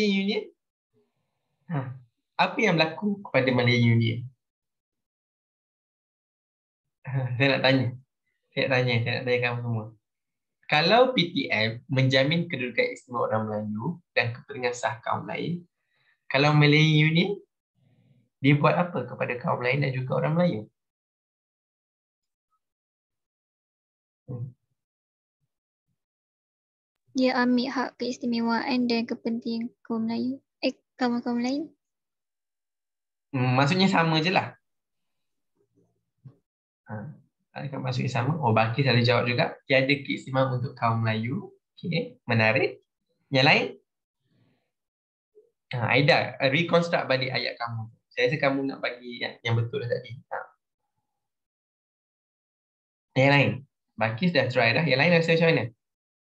Union, apa yang berlaku kepada Melayu Union? Saya nak tanya kamu semua. Kalau PTM menjamin kedudukan istimewa orang Melayu dan kepentingan sah kaum lain, kalau Melayu Union, dia buat apa kepada kaum lain dan juga orang Melayu? Dia ambil hak keistimewaan dan kepentingan kaum Melayu. Kaum Melayu. Maksudnya sama je lah. Maksudnya sama. Bangkis ada jawab juga. Tiada keistimewaan untuk kaum Melayu. Okay, menarik. Yang lain? Aida, reconstruct balik ayat kamu. Saya rasa kamu nak bagi yang betul tadi. Yang lain? Bangkis dah try dah. Yang lain rasa macam mana?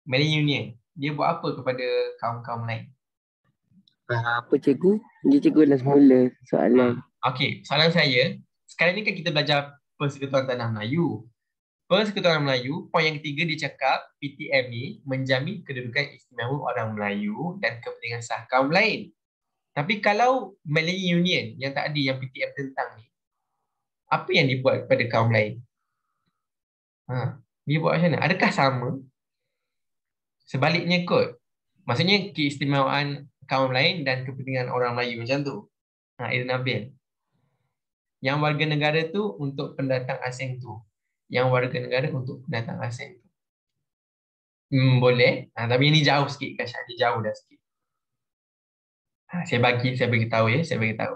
Melayu Union, dia buat apa kepada kaum-kaum lain? Apa cikgu? Dia cikgu dah semula soalan. Okey, soalan saya, sekarang ni kan kita belajar Persekutuan Tanah Melayu. Persekutuan Melayu, poin yang ketiga dia cakap PTM ni menjamin kedudukan istimewa orang Melayu dan kepentingan sah kaum lain. Tapi kalau Melayu Union yang tadi yang PTM tentang ni, apa yang dibuat kepada kaum lain? Dia buat macam mana? Adakah sama? Sebaliknya kot. Maksudnya keistimewaan kaum lain dan kepentingan orang Melayu macam tu. Ida Nabil. Yang warga negara tu untuk pendatang asing tu. Yang warga negara untuk pendatang asing tu. Boleh. Tapi ini jauh sikit kan Syah. Dia jauh dah sikit. Saya bagi tahu ya. Saya bagi tahu.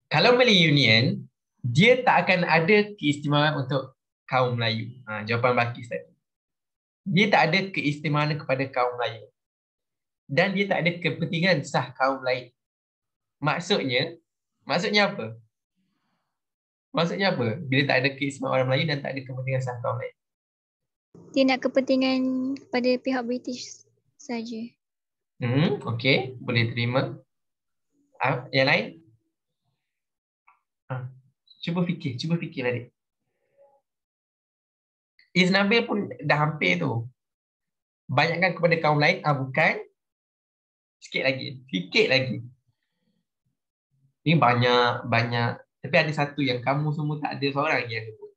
Kalau Melayu Union, dia tak akan ada keistimewaan untuk kaum Melayu. Jawapan Bakis tadi. Dia tak ada keistimewaan kepada kaum Melayu. Dan dia tak ada kepentingan sah kaum lain. Maksudnya apa? Maksudnya apa? Bila tak ada keistimewaan orang Melayu dan tak ada kepentingan sah kaum lain. Dia nak kepentingan pada pihak British saja. Okey, boleh terima. Yang lain? Cuba fikir adik. Nabil pun dah hampir tu. Banyakkan kepada kaum lain, bukan. Sikit lagi. Ini banyak. Tapi ada satu yang kamu semua tak ada seorang lagi yang sebut.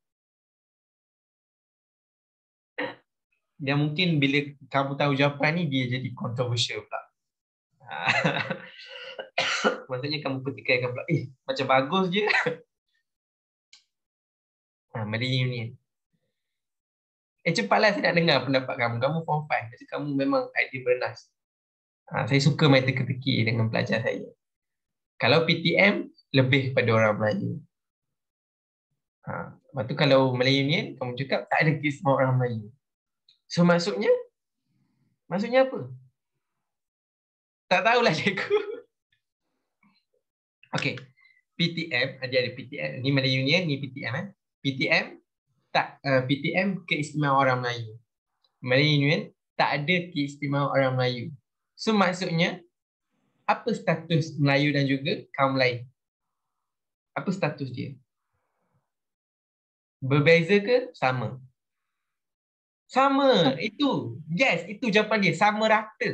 Dan mungkin bila kamu tahu jawapan ni, dia jadi controversial pula. Maksudnya kamu petikaikan pula, macam bagus je. Melayu Union. Cepatlah saya nak dengar pendapat kamu. Kamu form 5. Jadi kamu memang idea bernas. Saya suka main teka-teki dengan pelajar saya. Kalau PTM, lebih pada orang Melayu. Lepas tu kalau Melayu Union, kamu cakap tak ada keistimewaan orang Melayu. So maksudnya apa? Tak tahulah cikgu. Okey. PTM, dia ada PTM. Ni Melayu Union, ni PTM. PTM keistimewaan orang Melayu. Melayu Union tak ada keistimewaan orang Melayu. So maksudnya apa status Melayu dan juga kaum lain? Apa status dia? Berbeza ke? Sama. Sama. Itu. Yes, itu jawapan dia. Sama rata.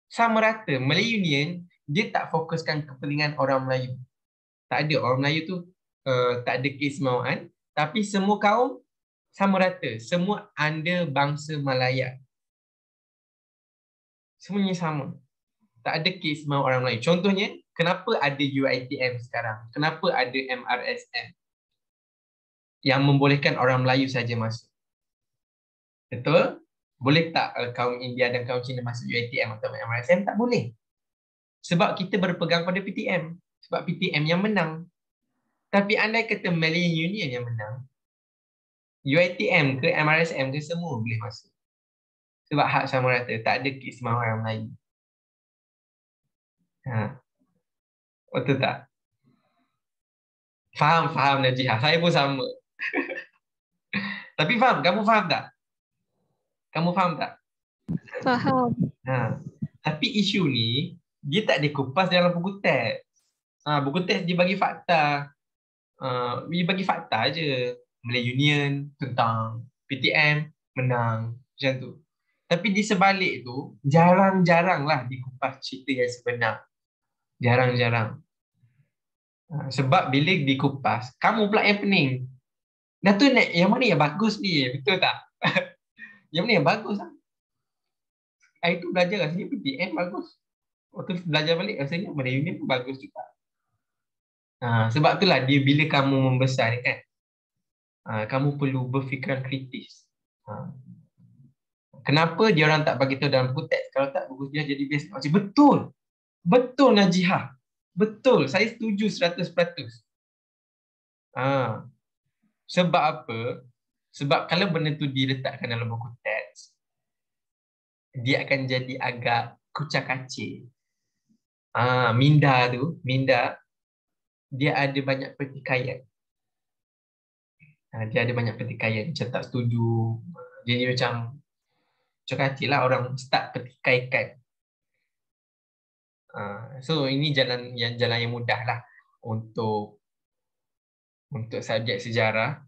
Sama rata. Melayu Union, dia tak fokuskan kepentingan orang Melayu. Tak ada. Orang Melayu tu tak ada keistimewaan. Tapi semua kaum sama rata. Semua anda bangsa Malaya. Semuanya sama. Tak ada keistimewaan orang Melayu. Contohnya, kenapa ada UiTM sekarang? Kenapa ada MRSM? Yang membolehkan orang Melayu saja masuk. Betul? Boleh tak kaum India dan kaum Cina masuk UiTM atau MRSM? Tak boleh. Sebab kita berpegang pada PTM. Sebab PTM yang menang. Tapi andai kata Malayan Union yang menang, UiTM ke MRSM ke semua boleh masuk. Sebab hak sama rata. Tak ada keistimewaan orang Melayu. Betul tak? Faham Najihah. Saya pun sama. Tapi faham? Kamu faham tak? Kamu faham tak? Faham. Tapi isu ni, dia tak dikupas dalam buku teks. Buku teks dia bagi fakta. Dia bagi fakta je. Malay Union tentang PTM menang. Macam tu. Tapi di sebalik tu, jarang-jarang lah dikupas cerita yang sebenar. Jarang-jarang. Sebab bila dikupas, kamu pula yang pening. Dah tu yang mana yang bagus ni? Betul tak? Yang mana yang bagus lah? Hari tu belajar rasanya PTM bagus. Waktu belajar balik rasanya Malay Union pun bagus juga. Sebab itulah dia bila kamu membesar ni kan, kamu perlu berfikiran kritis. Kenapa dia orang tak bagi tahu dalam buku teks? Kalau tak, buku dia jadi best. Macam betul. Betul Najihah. Betul. Saya setuju 100%. Sebab apa? Sebab kalau benda tu diletakkan dalam buku teks, dia akan jadi agak kucak-kacir. Minda, dia ada banyak pertikaian. Dia ada banyak pertikaian. Macam tak setuju. Jadi macam kucak-kacir lah, orang start pertikaikan. So ini jalan yang mudah lah untuk subjek sejarah.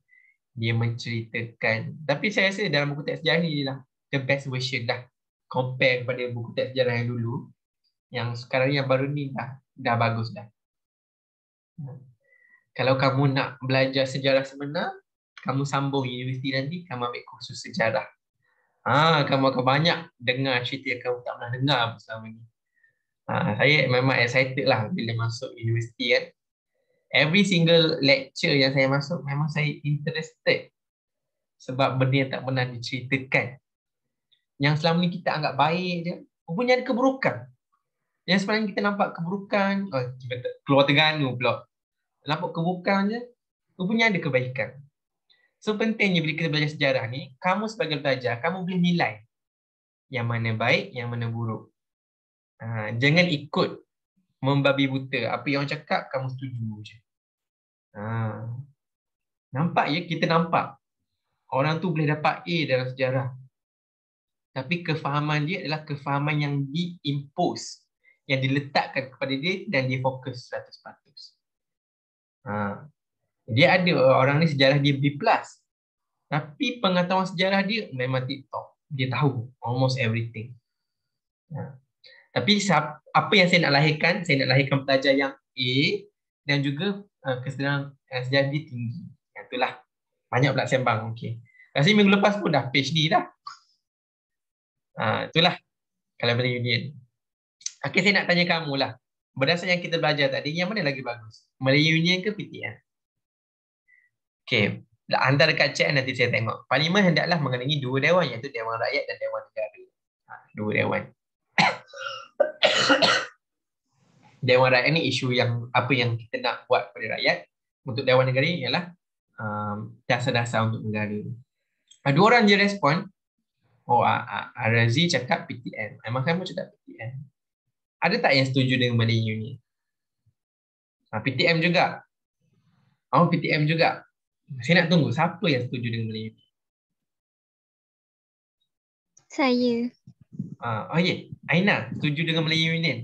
Dia menceritakan. Tapi saya rasa dalam buku teks sejarah ni lah the best version dah. Compare kepada buku teks sejarah yang dulu. Yang sekarang yang baru ni dah bagus dah. Kalau kamu nak belajar sejarah sebenar, kamu sambung universiti nanti, kamu ambil kursus sejarah. Kamu akan banyak dengar cerita yang kamu tak pernah dengar selama ni. Saya memang excited lah bila masuk universiti kan. Every single lecture yang saya masuk, memang saya interested. Sebab benda yang tak pernah diceritakan. Yang selama ni kita anggap baik je, rupanya ada keburukan. Yang sebenarnya kita nampak keburukan, keluar Terengganu pula. Nampak keburukan je, rupanya ada kebaikan. So pentingnya bila kita belajar sejarah ni, kamu sebagai pelajar, kamu boleh nilai yang mana baik, yang mana buruk. Jangan ikut membabi buta. Apa yang orang cakap, kamu setuju je. Nampak ya, kita nampak. Orang tu boleh dapat A dalam sejarah. Tapi kefahaman dia adalah kefahaman yang diimpose, yang diletakkan kepada dia dan dia fokus 100%. Dia ada orang ni sejarah dia B+. Tapi pengetahuan sejarah dia memang tip-top. Dia tahu almost everything. Tapi apa yang saya nak lahirkan pelajar yang A dan juga kesedaran sejarah dia tinggi. Itulah. Banyak pula sembang. Okay. Rasanya minggu lepas pun dah PhD dah. Itulah kalau Malay Union. Okay, saya nak tanya kamu lah. Berdasarkan yang kita belajar tadi, yang mana lagi bagus? Malay Union ke PTM? Okay. Antara dekat chat nanti saya tengok. Parlimen hendaklah mengenai dua dewan, iaitu Dewan Rakyat dan Dewan Negara. Dua dewan. Dewan Rakyat ni isu yang apa yang kita nak buat pada rakyat. Untuk Dewan Negara ni ialah dasar-dasar untuk negara. Dua orang je respon. Razi cakap PTM. Memang kamu cakap PTM. Ada tak yang setuju dengan Malay Union? PTM juga. PTM juga. Saya nak tunggu siapa yang setuju dengan Malay Union. Saya. Aina setuju dengan Malay Union?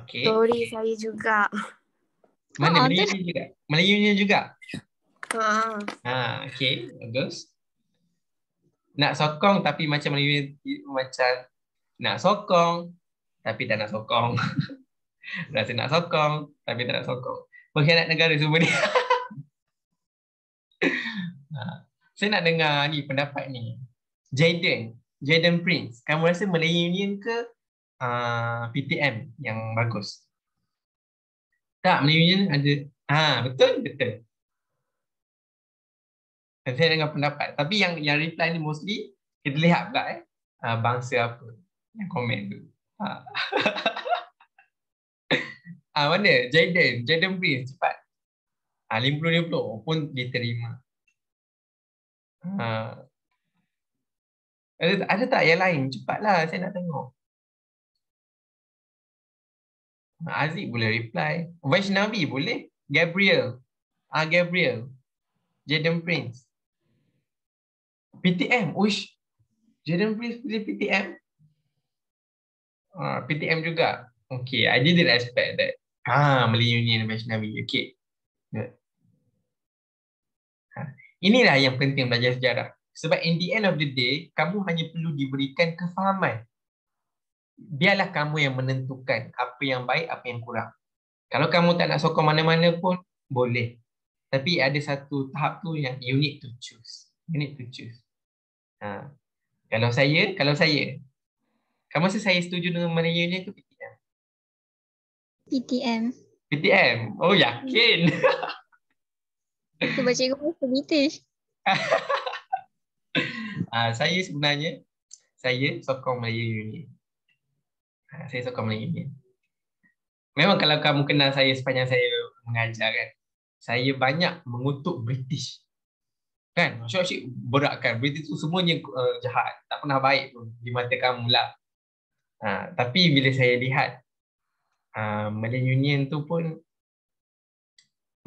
Okay. Sorry, saya juga. Mana Malay Union juga? Malay Union juga? Okay, bagus. Nak sokong tapi macam Malay Union, macam nak sokong tapi tak nak sokong. Rasa nak sokong, tapi tak nak sokong. Pengkhianat negara semua ni. Saya nak dengar ni pendapat ni. Jaden Prince. Kamu rasa Malay Union ke PTM yang bagus? Tak, Malay Union ada. Betul. Dan saya dengar pendapat. Tapi yang reply ni mostly kita lihat pula bangsa apa yang komen tu. Mana? Jaden Prince cepat. 50-50 pun diterima. Ada tak yang lain? Cepatlah, saya nak tengok. Aziz boleh reply. Vaishnavi boleh. Gabriel. Jaden Prince. PTM. Uish. Jaden Prince pilih PTM. PTM juga. Okay, I didn't expect that. Malay Union Vaishnavi. Okay. Good. Inilah yang penting belajar sejarah. Sebab in the end of the day, kamu hanya perlu diberikan kefahaman. Biarlah kamu yang menentukan apa yang baik, apa yang kurang. Kalau kamu tak nak sokong mana-mana pun, boleh. Tapi ada satu tahap tu yang you need to choose. Kalau saya, kamu rasa saya setuju dengan Malay Union ke PTM? PTM? Oh, yakin? Sebab cikgu rasa British. Saya sebenarnya, saya sokong Malay Union. Saya sokong Malay Union. Memang kalau kamu kenal saya sepanjang saya mengajar kan, saya banyak mengutuk British. Kan? Asyik beratkan. British tu semuanya jahat. Tak pernah baik pun di mata kamu lah. Tapi bila saya lihat Malay Union tu pun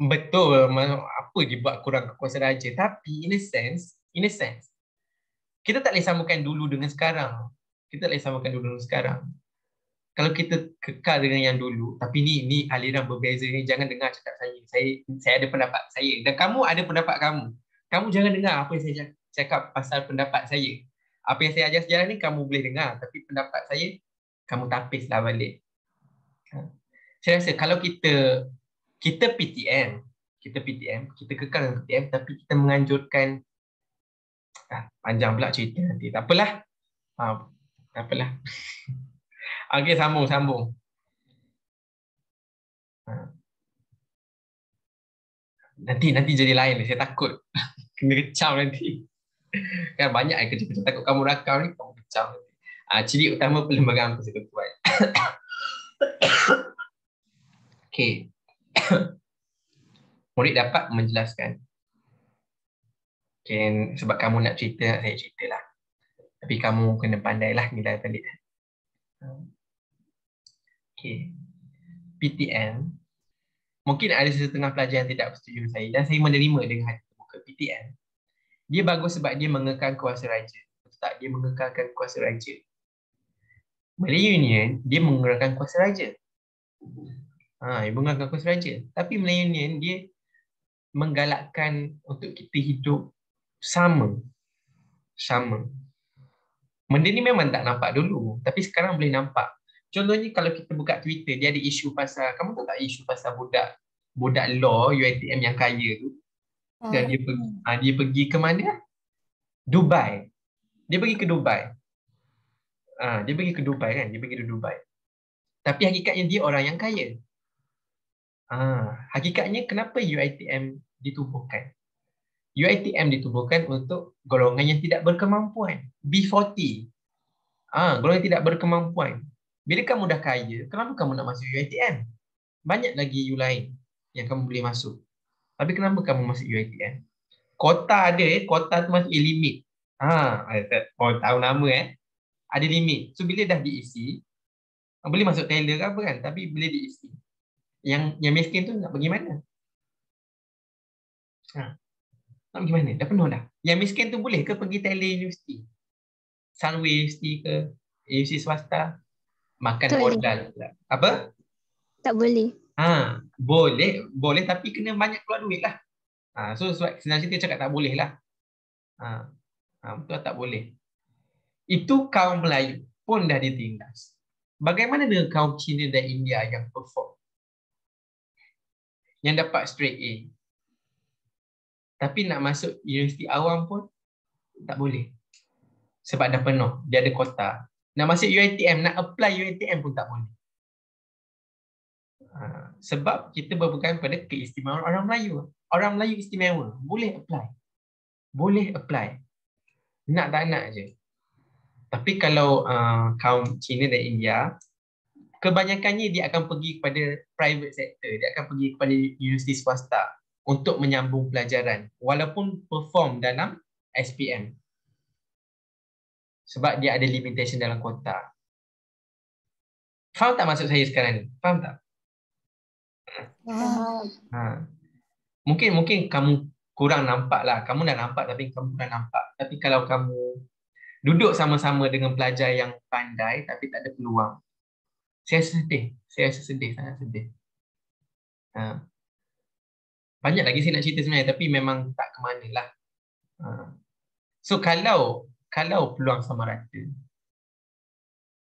betul apa dibuat kurang kekuasaan raja. Tapi in a sense, kita tak boleh samakan dulu dengan sekarang. Kalau kita kekal dengan yang dulu, tapi ni aliran berbeza ni, jangan dengar cakap saya. Saya ada pendapat saya dan kamu ada pendapat kamu. Kamu jangan dengar apa yang saya cakap pasal pendapat saya. Apa yang saya ajar sejarah ni kamu boleh dengar, tapi pendapat saya kamu tapislah balik. Saya rasa kalau kita PTM, kita kekal dengan PTM, tapi kita menganjurkan panjang pula cerita nanti. Tak apalah. Okey, sambung. Nanti jadi lain. Saya takut kena kecam nanti. Kan banyak yang kerja-kerja. Takut kamu rakam ni, kamu kecam nanti. Ciri utama Perlembagaan Persekutuan. Okey. Murid dapat menjelaskan. Okay, sebab kamu nak cerita, saya ceritalah. Tapi kamu kena pandailah nilai balik. Okay. PTM, mungkin ada setengah pelajar yang tidak bersetuju dengan saya dan saya menerima dengan hati terbuka. PTM, dia bagus sebab dia mengekang kuasa raja. Tak, dia mengekalkan kuasa raja. Malay Union, dia menggerakkan kuasa raja. Dia menggerakkan kuasa raja. Tapi Malay Union, dia menggalakkan untuk kita hidup sama. Benda ni memang tak nampak dulu, tapi sekarang boleh nampak. Contohnya kalau kita buka Twitter, dia ada isu pasal, kamu tahu tak isu pasal budak law UiTM yang kaya tu? Dan dia pergi ke mana? Dubai. Dia pergi ke Dubai kan? Dia pergi ke Dubai. Tapi hakikatnya dia orang yang kaya. Hakikatnya kenapa UiTM ditubuhkan? UiTM ditubuhkan untuk golongan yang tidak berkemampuan. B40. Golongan tidak berkemampuan. Bila kamu dah kaya, kenapa kamu nak masuk UiTM? Banyak lagi U lain yang kamu boleh masuk. Tapi kenapa kamu masuk UiTM? Kota ada, kota tu masuk limit. Tahu nama ada limit. So bila dah diisi, boleh masuk Taylor ke apa kan? Tapi bila diisi, yang miskin tu nak pergi mana? Nak pergi mana? Dah penuh dah. Yang miskin tu boleh ke pergi Taylor University? Sunway University ke? Universiti swasta? Makan modal pula. Apa? Tak boleh. Boleh tapi kena banyak keluar duit lah. So senang cerita cakap tak boleh lah. Betul tak boleh. Itu kaum Melayu pun dah ditindas. Bagaimana dengan kaum Cina dan India yang perform? Yang dapat straight A. Tapi nak masuk universiti awam pun tak boleh. Sebab dah penuh. Dia ada kota. Nak masuk UiTM, nak apply UiTM pun tak boleh. Sebab kita berpegang pada keistimewaan orang Melayu. Orang Melayu istimewa. Boleh apply. Boleh apply. Nak tak nak je. Tapi kalau kaum Cina dan India, kebanyakannya dia akan pergi kepada private sector. Dia akan pergi kepada universiti swasta untuk menyambung pelajaran. Walaupun perform dalam SPM. Sebab dia ada limitation dalam kota. Faham tak maksud saya sekarang ni? Faham tak? Mungkin kamu kurang nampak lah. Kamu dah nampak tapi kamu kurang nampak. Tapi kalau kamu duduk sama-sama dengan pelajar yang pandai tapi tak ada peluang, saya sedih. Saya rasa sedih, sangat sedih. Banyak lagi saya nak cerita sebenarnya tapi memang tak ke mana lah. So kalau peluang sama rata,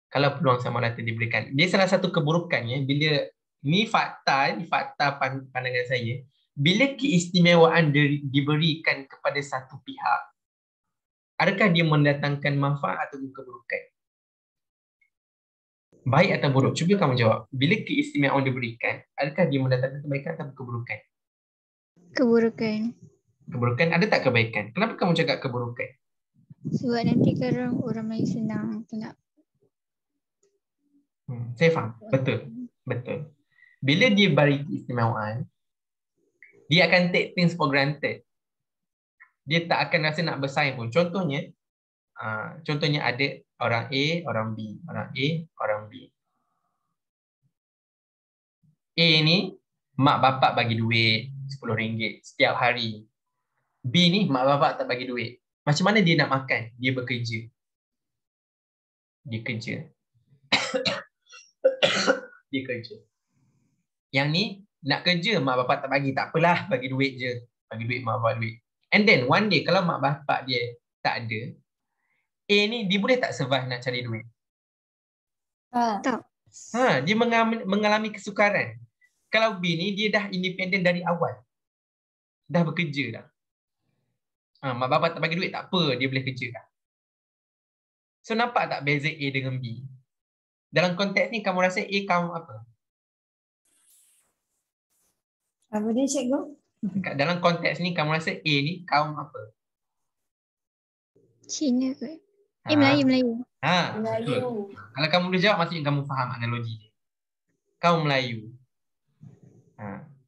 kalau peluang sama rata diberikan, dia salah satu keburukannya bila ni fakta pandangan saya, bila keistimewaan diberikan kepada satu pihak, adakah dia mendatangkan manfaat atau keburukan? Baik atau buruk? Cuba kamu jawab. Bila keistimewaan diberikan, adakah dia mendatangkan kebaikan atau keburukan? Keburukan. Keburukan. Ada tak kebaikan? Kenapa kamu cakap keburukan? Sebab nanti kalau orang Melayu senang nak. Saya faham. Betul. Bila dia beri keistimewaan, dia akan take things for granted. Dia tak akan rasa nak bersaing pun. Contohnya ada orang A, orang B. Orang A, orang B. A ni, mak bapak bagi duit RM10 setiap hari. B ni, mak bapak tak bagi duit. Macam mana dia nak makan? Dia bekerja. Dia kerja. Dia kerja. Yang ni, nak kerja, mak bapak tak bagi. Tak apalah, bagi duit je. Bagi duit, mak bapak duit. And then, one day, kalau mak bapak dia tak ada, A ni, dia boleh tak survive nak cari duit? Tak. Dia mengalami kesukaran. Kalau B ni, dia dah independen dari awal. Dah bekerja dah. Mak bapak tak bagi duit, tak apa. Dia boleh kerja dah. So, nampak tak beza A dengan B? Dalam konteks ni, kamu rasa A kaum apa? Apa dia, cikgu? Dalam konteks ni, kamu rasa A ni kaum apa? Cina ke? Melayu. Betul. Kalau kamu boleh jawab, maksudnya kamu faham analogi dia. Kaum Melayu.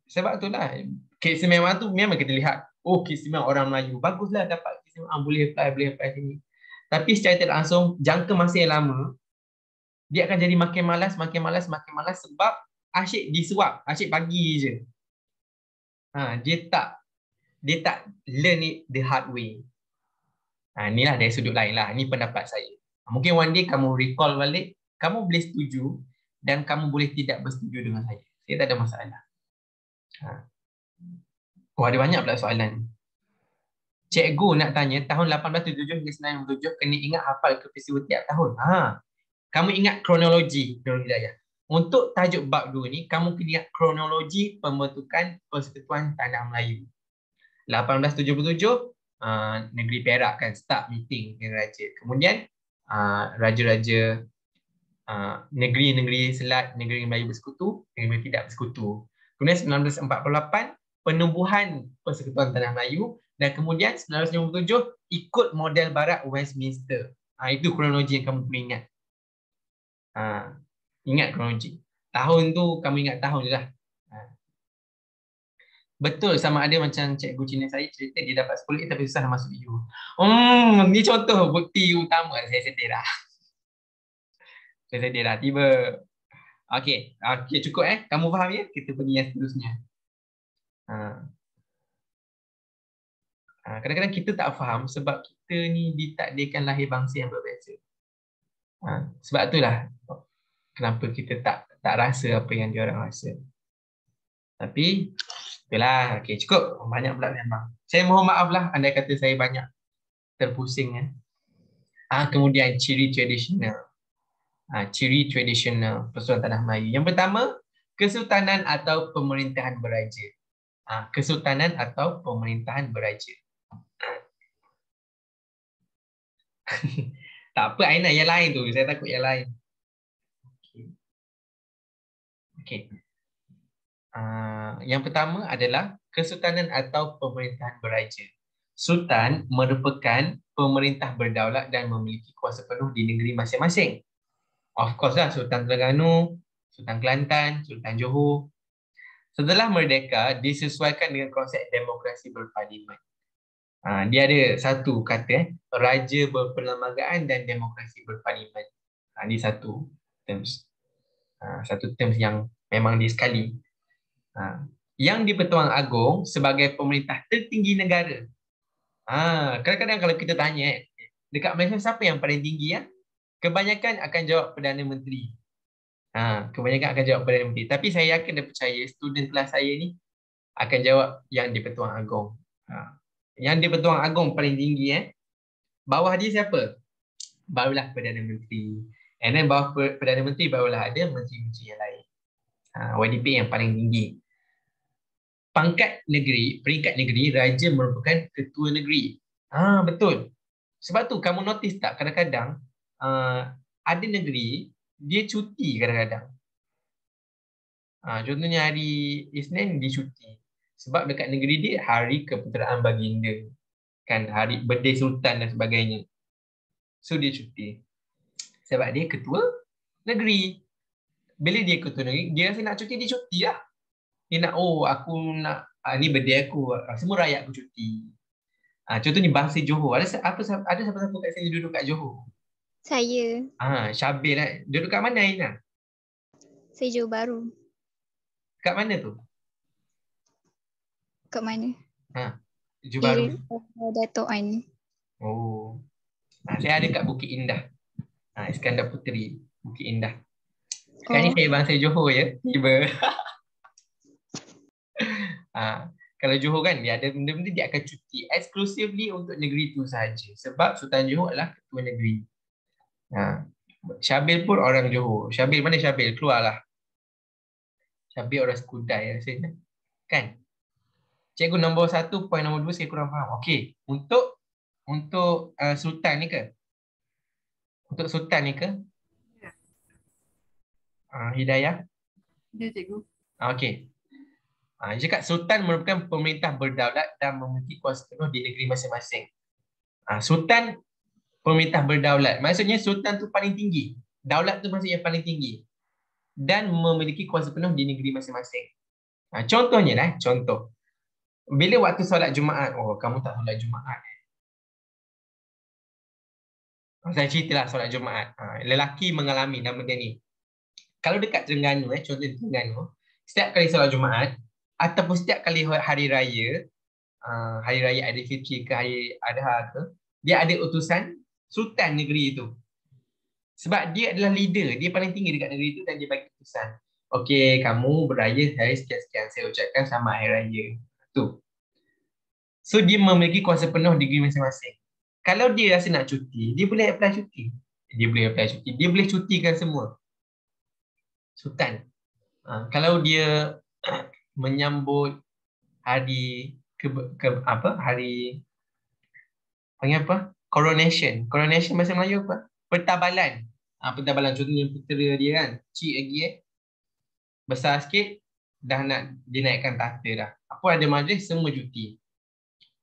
Sebab itulah, keistimewaan tu memang kita lihat, keistimewaan orang Melayu. Baguslah dapat keistimewaan, boleh apply sini. Tapi secara tidak langsung, jangka masa yang lama, dia akan jadi makin malas sebab asyik disuap, asyik bagi je. Dia tak learn it the hard way. Inilah dari sudut lain lah. Ini pendapat saya. Mungkin one day kamu recall balik, kamu boleh setuju dan kamu boleh tidak bersetuju dengan saya. Saya tak ada masalah. Ada banyak pula soalan. Cikgu nak tanya, tahun 1877 hingga 1997 kena ingat hafal ke peristiwa tiap tahun. Kamu ingat kronologi Hidayah. Untuk tajuk bab 2 ni, kamu kena ingat kronologi pembentukan Persekutuan Tanah Melayu. 1877, negeri Perak kan start meeting dengan raja. Kemudian raja-raja negeri-negeri Selat, negeri Melayu bersekutu, negeri tidak bersekutu. Kemudian 1948, penubuhan Persekutuan Tanah Melayu, dan kemudian 1997 ikut model barat Westminster. Itu kronologi yang kamu perlu ingat. Ingat kronologi. Tahun tu kamu ingat tahun je lah. Betul sama ada macam cikgu Cina saya cerita dia dapat 10A tapi susah masuk U. Ni contoh bukti utama. Saya sedih dah. Tiba. Okey, cukup Kamu faham ya? Kita pergi yang seterusnya. Kadang-kadang kita tak faham sebab kita ni ditakdirkan lahir bangsa yang berbeza. Sebab itulah kenapa kita tak rasa apa yang diorang rasa. Tapi itulah, okey cukup. Banyak pula memang. Saya mohon maaf lah andai kata saya banyak terpusing. Kemudian ciri tradisional. Ciri tradisional Persatuan Tanah Melayu. Yang pertama, kesultanan atau pemerintahan beraja. Kesultanan atau pemerintahan beraja. Tak apa Aina, yang lain tu. Saya takut yang lain. Okey. Yang pertama adalah kesultanan atau pemerintahan beraja. Sultan merupakan pemerintah berdaulat dan memiliki kuasa penuh di negeri masing-masing. Of course lah, Sultan Terengganu, Sultan Kelantan, Sultan Johor. Setelah merdeka, disesuaikan dengan konsep demokrasi berparlimen. Dia ada satu kata, raja berperlembagaan dan demokrasi berparlimen. Ini satu terms. Satu terms yang memang disekali. Yang di-Pertuan Agong sebagai pemerintah tertinggi negara. Kadang-kadang kalau kita tanya, dekat Malaysia siapa yang paling tinggi ya? Kebanyakan akan jawab Perdana Menteri. Kebanyakan akan jawab Perdana Menteri. Tapi saya yakin dan percaya student kelas saya ni akan jawab yang di-Pertuan Agong. Yang di-Pertuan Agong paling tinggi bawah dia siapa? Barulah Perdana Menteri. And then bawah Perdana Menteri barulah ada menteri-menteri yang lain. YDP yang paling tinggi. Pangkat negeri, peringkat negeri, raja merupakan ketua negeri. Betul. Sebab tu kamu notice tak kadang-kadang ada negeri dia cuti kadang-kadang. Contohnya hari Isnin dia cuti. Sebab dekat negeri dia hari keputeraan baginda. Kan hari birthday sultan dan sebagainya. So dia cuti. Sebab dia ketua negeri. Bila dia ketua negeri, dia rasa nak cuti, dia cuti lah. Dia nak, aku nak, ni birthday aku, semua rakyat aku cuti. Contohnya bangsa Johor. Ada siapa-siapa kat sini duduk kat Johor? Saya. Syabil lah. Duduk kat mana Aina? Saya Johor Bahru. Kat mana tu? Kat mana? Johor Bahru. Dato' An. Saya ada kat Bukit Indah. Iskandar Puteri, Bukit Indah. Sekarang ni saya bangsa Johor ya. Tiba. Kalau Johor kan dia ada benda-benda dia akan cuti exclusively untuk negeri itu sahaja. Sebab Sultan Johor adalah ketua negeri. Syabil pun orang Johor. Syabil mana Syabil? Keluarlah. Syabil orang Skudai rasanya. Kan? Cikgu nombor 1, poin nombor 2 saya kurang faham. Okey, untuk Sultan ni ke? Untuk Sultan ni ke? Hidayah? Ya, cikgu. Okey. Dia cakap Sultan merupakan pemerintah berdaulat dan memiliki kuasa penuh di negeri masing-masing. Sultan pemerintah berdaulat. Maksudnya Sultan tu paling tinggi. Daulat tu maksudnya paling tinggi. Dan memiliki kuasa penuh di negeri masing-masing. Contohnya lah, contoh. Bila waktu solat Jumaat, kamu tak solat Jumaat. Saya ceritalah solat Jumaat. Lelaki mengalami nama dia ni. Kalau dekat Terengganu, contoh Terengganu, setiap kali solat Jumaat, ataupun setiap kali hari raya Aidilfitri ke hari Adha ke, dia ada utusan Sultan negeri itu. Sebab dia adalah leader, dia paling tinggi dekat negeri itu dan dia bagi utusan. Okey, kamu beraya hari sekian-sekian, saya ucapkan selamat hari raya. Tu. So dia memiliki kuasa penuh di negeri masing-masing. Kalau dia rasa nak cuti, dia boleh apply cuti. Dia boleh cutikan semua. Sultan. Kalau dia menyambut hari hari panggil apa? Coronation bahasa Melayu apa? Pertabalan. Pertabalan contohnya putera dia kan, cik lagi besar sikit dah nak dinaikkan tahta dah. Apa ada majlis semua cuti.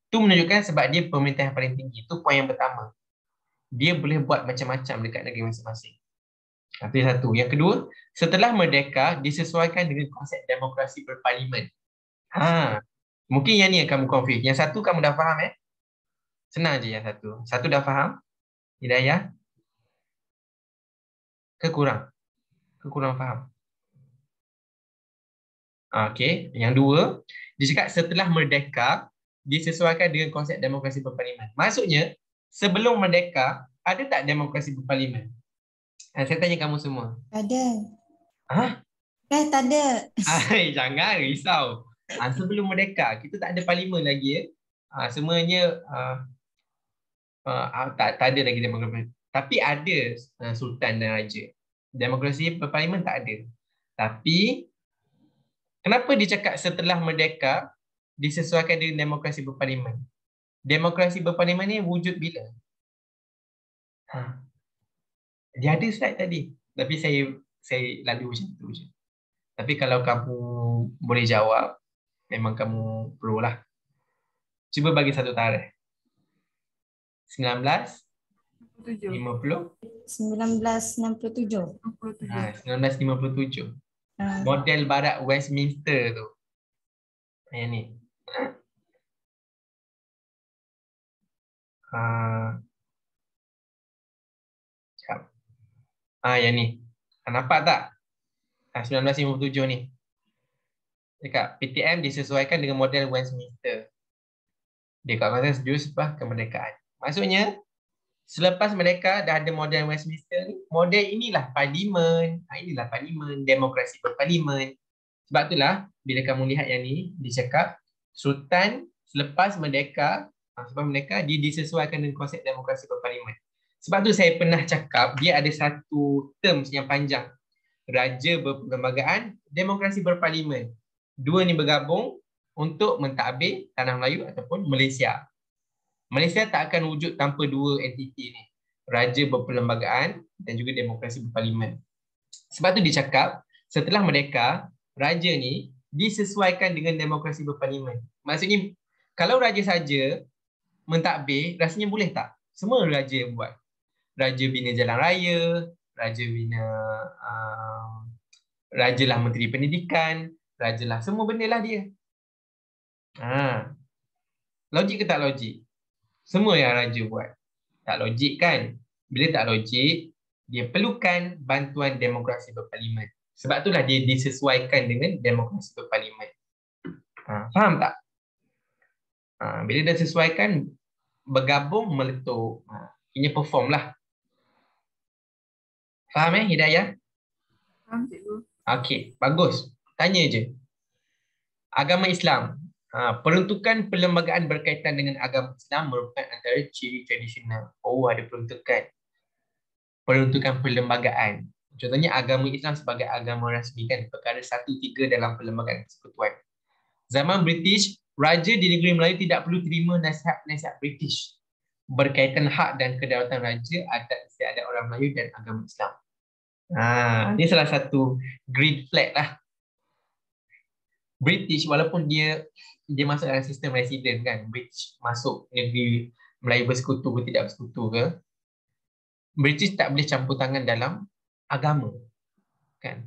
Tu menunjukkan sebab dia pemerintah yang paling tinggi. Itu poin yang pertama. Dia boleh buat macam-macam dekat negeri masing-masing. Itu yang satu. Yang kedua, setelah merdeka disesuaikan dengan konsep demokrasi berparlimen. Mungkin yang ni yang kamu confuse. Yang satu kamu dah faham Senang je yang satu. Satu dah faham? Hidayah? Kurang faham. Okey. Yang dua, dia cakap setelah merdeka disesuaikan dengan konsep demokrasi berparlimen. Maksudnya, sebelum merdeka, ada tak demokrasi berparlimen? Saya tanya kamu semua. Ada. Tak ada. Jangan risau. Sebelum merdeka, kita tak ada parlimen lagi semuanya tak ada lagi demokrasi. Tapi ada sultan dan raja. Demokrasi berparlimen tak ada. Tapi kenapa dia cakap setelah merdeka disesuaikan dengan demokrasi berparlimen? Demokrasi berparlimen ni wujud bila? Dia ada slide tadi. Tapi saya lalu macam tu je. Tapi kalau kamu boleh jawab, memang kamu perlu lah. Cuba bagi satu tarikh. 1950. 1967. 1957. Model barat Westminster tu. Yang ni. Sekejap. Yang ni. Nampak tak? 1957 ni. Dekat PTM disesuaikan dengan model Westminster. Dia kat masa setuju selepas kemerdekaan. Maksudnya, selepas mereka dah ada model Westminster ni, model inilah parlimen. Inilah parlimen, demokrasi berparlimen. Sebab itulah, bila kamu lihat yang ni, dia cakap, Sultan selepas merdeka, dia disesuaikan dengan konsep demokrasi berparlimen. Sebab tu saya pernah cakap, dia ada satu terms yang panjang. Raja berperlembagaan, demokrasi berparlimen. Dua ni bergabung untuk mentadbir Tanah Melayu ataupun Malaysia. Malaysia tak akan wujud tanpa dua entiti ni. Raja berperlembagaan dan juga demokrasi berparlimen. Sebab tu dia cakap, setelah merdeka, raja ni disesuaikan dengan demokrasi berparlimen. Maksudnya, kalau raja saja mentadbir, rasanya boleh tak? Semua raja buat. Raja bina jalan raya, raja bina rajalah menteri pendidikan, rajalah semua benda lah dia. Logik ke tak logik? Semua yang raja buat. Tak logik kan? Bila tak logik, dia perlukan bantuan demokrasi berparlimen. Sebab itulah dia disesuaikan dengan demokrasi berparlimen. Faham tak? Bila dah sesuaikan, bergabung, meletup. Ini perform lah. Faham Hidayah? Faham cikgu. Okey, bagus. Tanya je. Agama Islam. Peruntukan perlembagaan berkaitan dengan agama Islam merupakan antara ciri tradisional. Ada peruntukan. Peruntukan perlembagaan. Contohnya agama Islam sebagai agama rasmi kan. Perkara 1-3 dalam perlembagaan persekutuan. Zaman British, Raja di negeri Melayu tidak perlu terima nasihat-nasihat British berkaitan hak dan kedaulatan raja atas istiadat orang Melayu dan agama Islam. Ini salah satu green flag lah. British walaupun dia masuk dalam sistem resident kan, British masuk negeri Melayu bersekutu ke tidak bersekutu ke, British tak boleh campur tangan dalam agama kan.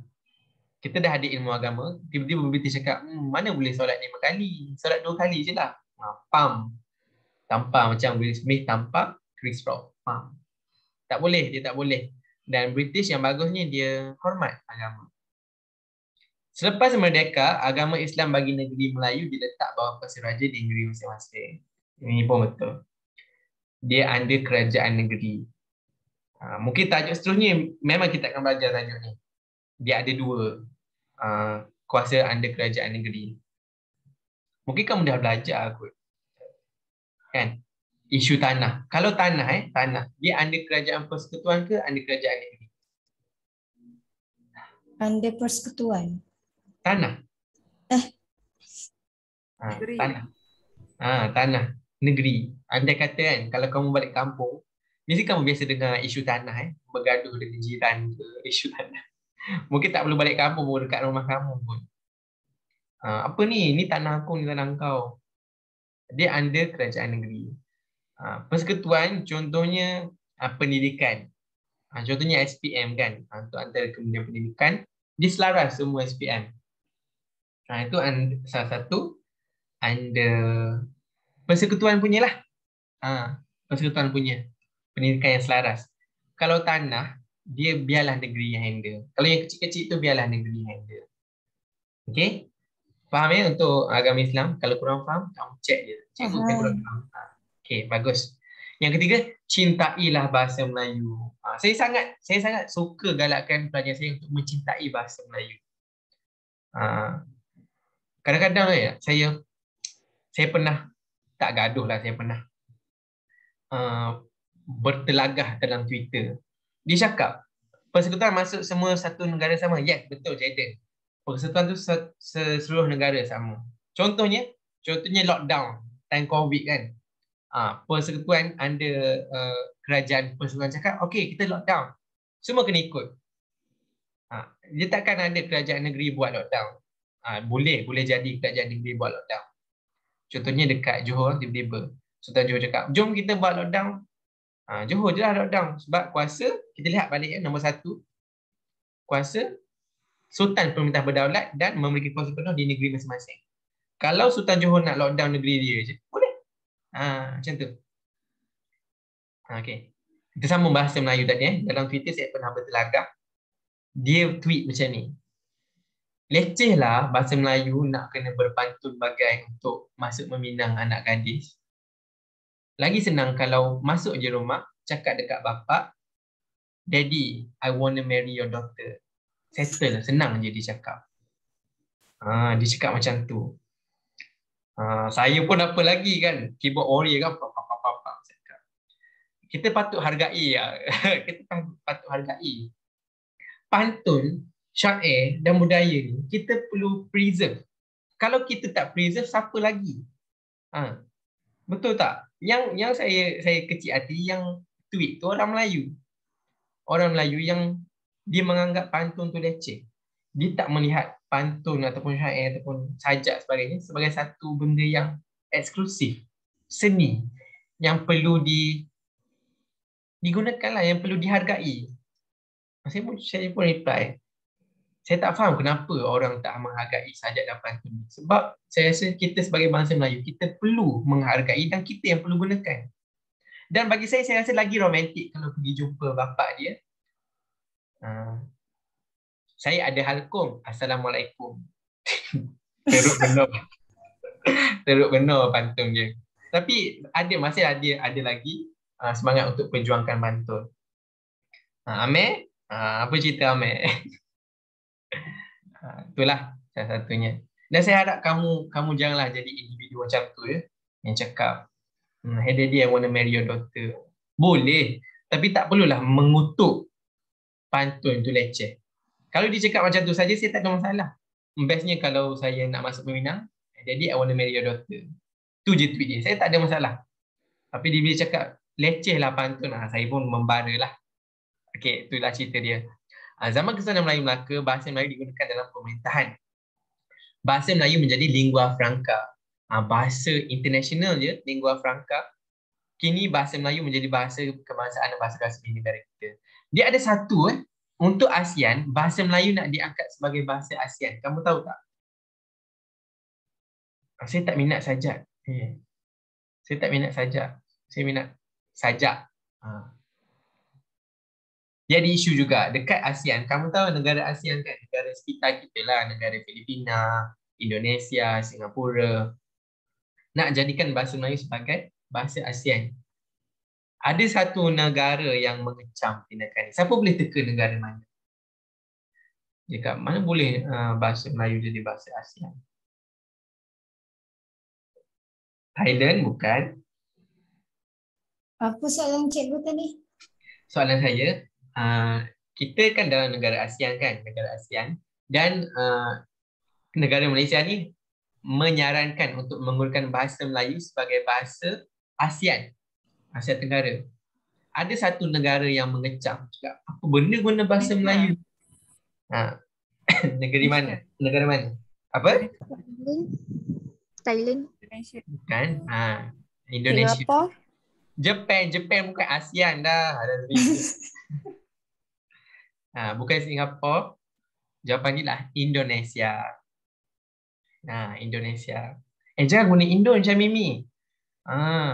Kita dah ada ilmu agama, tiba-tiba British cakap, mana boleh solat 5 kali, solat 2 kali je lah. Pam. Tampar macam Will Smith tampar Chris Rock. Pam. Tak boleh, dia tak boleh. Dan British yang bagusnya dia hormat agama. Selepas merdeka, agama Islam bagi negeri Melayu diletak bawah kuasa raja di negeri masing-masing. Ini pun betul. Dia under kerajaan negeri. Mungkin tajuk seterusnya memang kita akan belajar tajuk ni. Dia ada 2 kuasa under kerajaan negeri. Mungkin kamu dah belajar kot. Kan? Isu tanah. Kalau tanah, tanah. Dia under kerajaan persekutuan ke under kerajaan negeri? Under persekutuan. Tanah. Tanah. Tanah. Negeri. Andai kata kan, kalau kamu balik kampung, mesti kamu biasa dengar isu tanah. Bergaduh dengan jiran ke isu tanah. Mungkin tak perlu balik kampung pun, dekat rumah kamu pun. Apa ni? Ni tanah aku, ni tanah kau. Dia under kerajaan negeri. Persekutuan contohnya pendidikan. Contohnya SPM kan. Untuk antara Kementerian Pendidikan, dia selaras semua SPM. Itu salah satu under persekutuan punya lah. Persekutuan punya. Pendidikan yang selaras. Kalau tanah, dia biarlah negeri yang handle. Kalau yang kecil-kecil tu biarlah negeri yang handle. Okay? Faham ya untuk agama Islam? Kalau kurang faham, kamu cek je. Cikgu saya kurang faham. Okay, bagus. Yang ketiga, cintailah bahasa Melayu. Saya sangat suka galakkan pelajar saya untuk mencintai bahasa Melayu. Kadang-kadang saya pernah, tak gaduh lah, saya pernah bertelagah dalam Twitter. Dia cakap, Persekutuan masuk semua satu negara sama. Yes, betul Jaden. Persekutuan tu seluruh negara sama. Contohnya lockdown time COVID kan. Persekutuan under kerajaan persekutuan cakap, okey kita lockdown. Semua kena ikut. Dia takkan ada kerajaan negeri buat lockdown. Boleh jadi kerajaan negeri buat lockdown. Contohnya dekat Johor tiba-tiba Sultan Johor cakap, jom kita buat lockdown. Johor je lah lockdown. Sebab kuasa, kita lihat balik nombor 1, kuasa Sultan pemerintah berdaulat dan memiliki kuasa penuh di negeri masing-masing. Kalau Sultan Johor nak lockdown negeri dia je, boleh. Macam tu. Okay. Kita sambung bahasa Melayu tadi. Dalam Twitter saya pernah bertelagak. Dia tweet macam ni. Leceh lah bahasa Melayu nak kena berpantun bagai untuk masuk meminang anak gadis. Lagi senang kalau masuk je rumah, cakap dekat bapak, Daddy, I wanna marry your daughter. Settle, senang je dia cakap. Dia cakap macam tu. Saya pun apa lagi kan, keyboard warrior kan, cakap. Kita patut hargai lah. Kita patut hargai. Pantun, syair dan budaya ni, kita perlu preserve. Kalau kita tak preserve, siapa lagi? Betul tak? Yang saya kecil hati, yang tweet tu orang Melayu. Orang Melayu yang dia menganggap pantun tu leceh. Dia tak melihat pantun ataupun syair ataupun sajak sebagainya sebagai satu benda yang eksklusif. Seni yang perlu digunakan lah, yang perlu dihargai. Saya pun reply. Saya tak faham kenapa orang tak menghargai sajak dan pantun. Sebab saya rasa kita sebagai bangsa Melayu, kita perlu menghargai dan kita yang perlu gunakan. Dan bagi saya rasa lagi romantik kalau pergi jumpa bapak dia. Saya ada halkum. Assalamualaikum. Teruk benar pantun dia. Tapi masih ada lagi semangat untuk perjuangkan pantun. Amir? Apa cerita Amir? Itulah salah satunya. Dan saya harap kamu janganlah jadi individu macam tu ya, yang cakap, hey daddy, I want to marry your daughter. Boleh, tapi tak perlulah mengutuk pantun tu leceh. Kalau dia cakap macam tu saja, saya tak ada masalah. Bestnya kalau saya nak masuk meminang, hey daddy, I want to marry your daughter. Tu je tweet dia, saya tak ada masalah. Tapi dia bila cakap leceh lah pantun, saya pun membara lah. Okey, itulah cerita dia. Zaman Kesultanan Melayu Melaka, bahasa Melayu digunakan dalam pemerintahan. Bahasa Melayu menjadi lingua franca. Bahasa international je, lingua franca. Kini bahasa Melayu menjadi bahasa kebangsaan dan bahasa rasmi negara kita. Dia ada satu, untuk ASEAN, bahasa Melayu nak diangkat sebagai bahasa ASEAN. Kamu tahu tak? Saya tak minat sajak. Saya tak minat sajak. Saya minat sajak. Dia ada isu juga dekat ASEAN. Kamu tahu negara ASEAN kan? Negara sekitar kita lah. Negara Filipina, Indonesia, Singapura. Nak jadikan bahasa Melayu sebagai bahasa ASEAN. Ada satu negara yang mengecam tindakan ini. Siapa boleh teka negara mana? Dekat mana boleh bahasa Melayu jadi bahasa ASEAN? Thailand bukan. Apa soalan cikgu tadi? Soalan saya, kita kan dalam negara ASEAN kan, negara ASEAN, dan negara Malaysia ni menyarankan untuk menggunakan bahasa Melayu sebagai bahasa ASEAN, Asia Tenggara. Ada satu negara yang mengecam, cakap, apa benda guna bahasa Melayu? Negara mana? Negara mana? Apa? Thailand. Bukan. Indonesia. Singapura. Japan bukan ASEAN dah. Bukan Singapura. Jawapan ni lah Indonesia. Indonesia. Jangan guna Indon macam Mimi.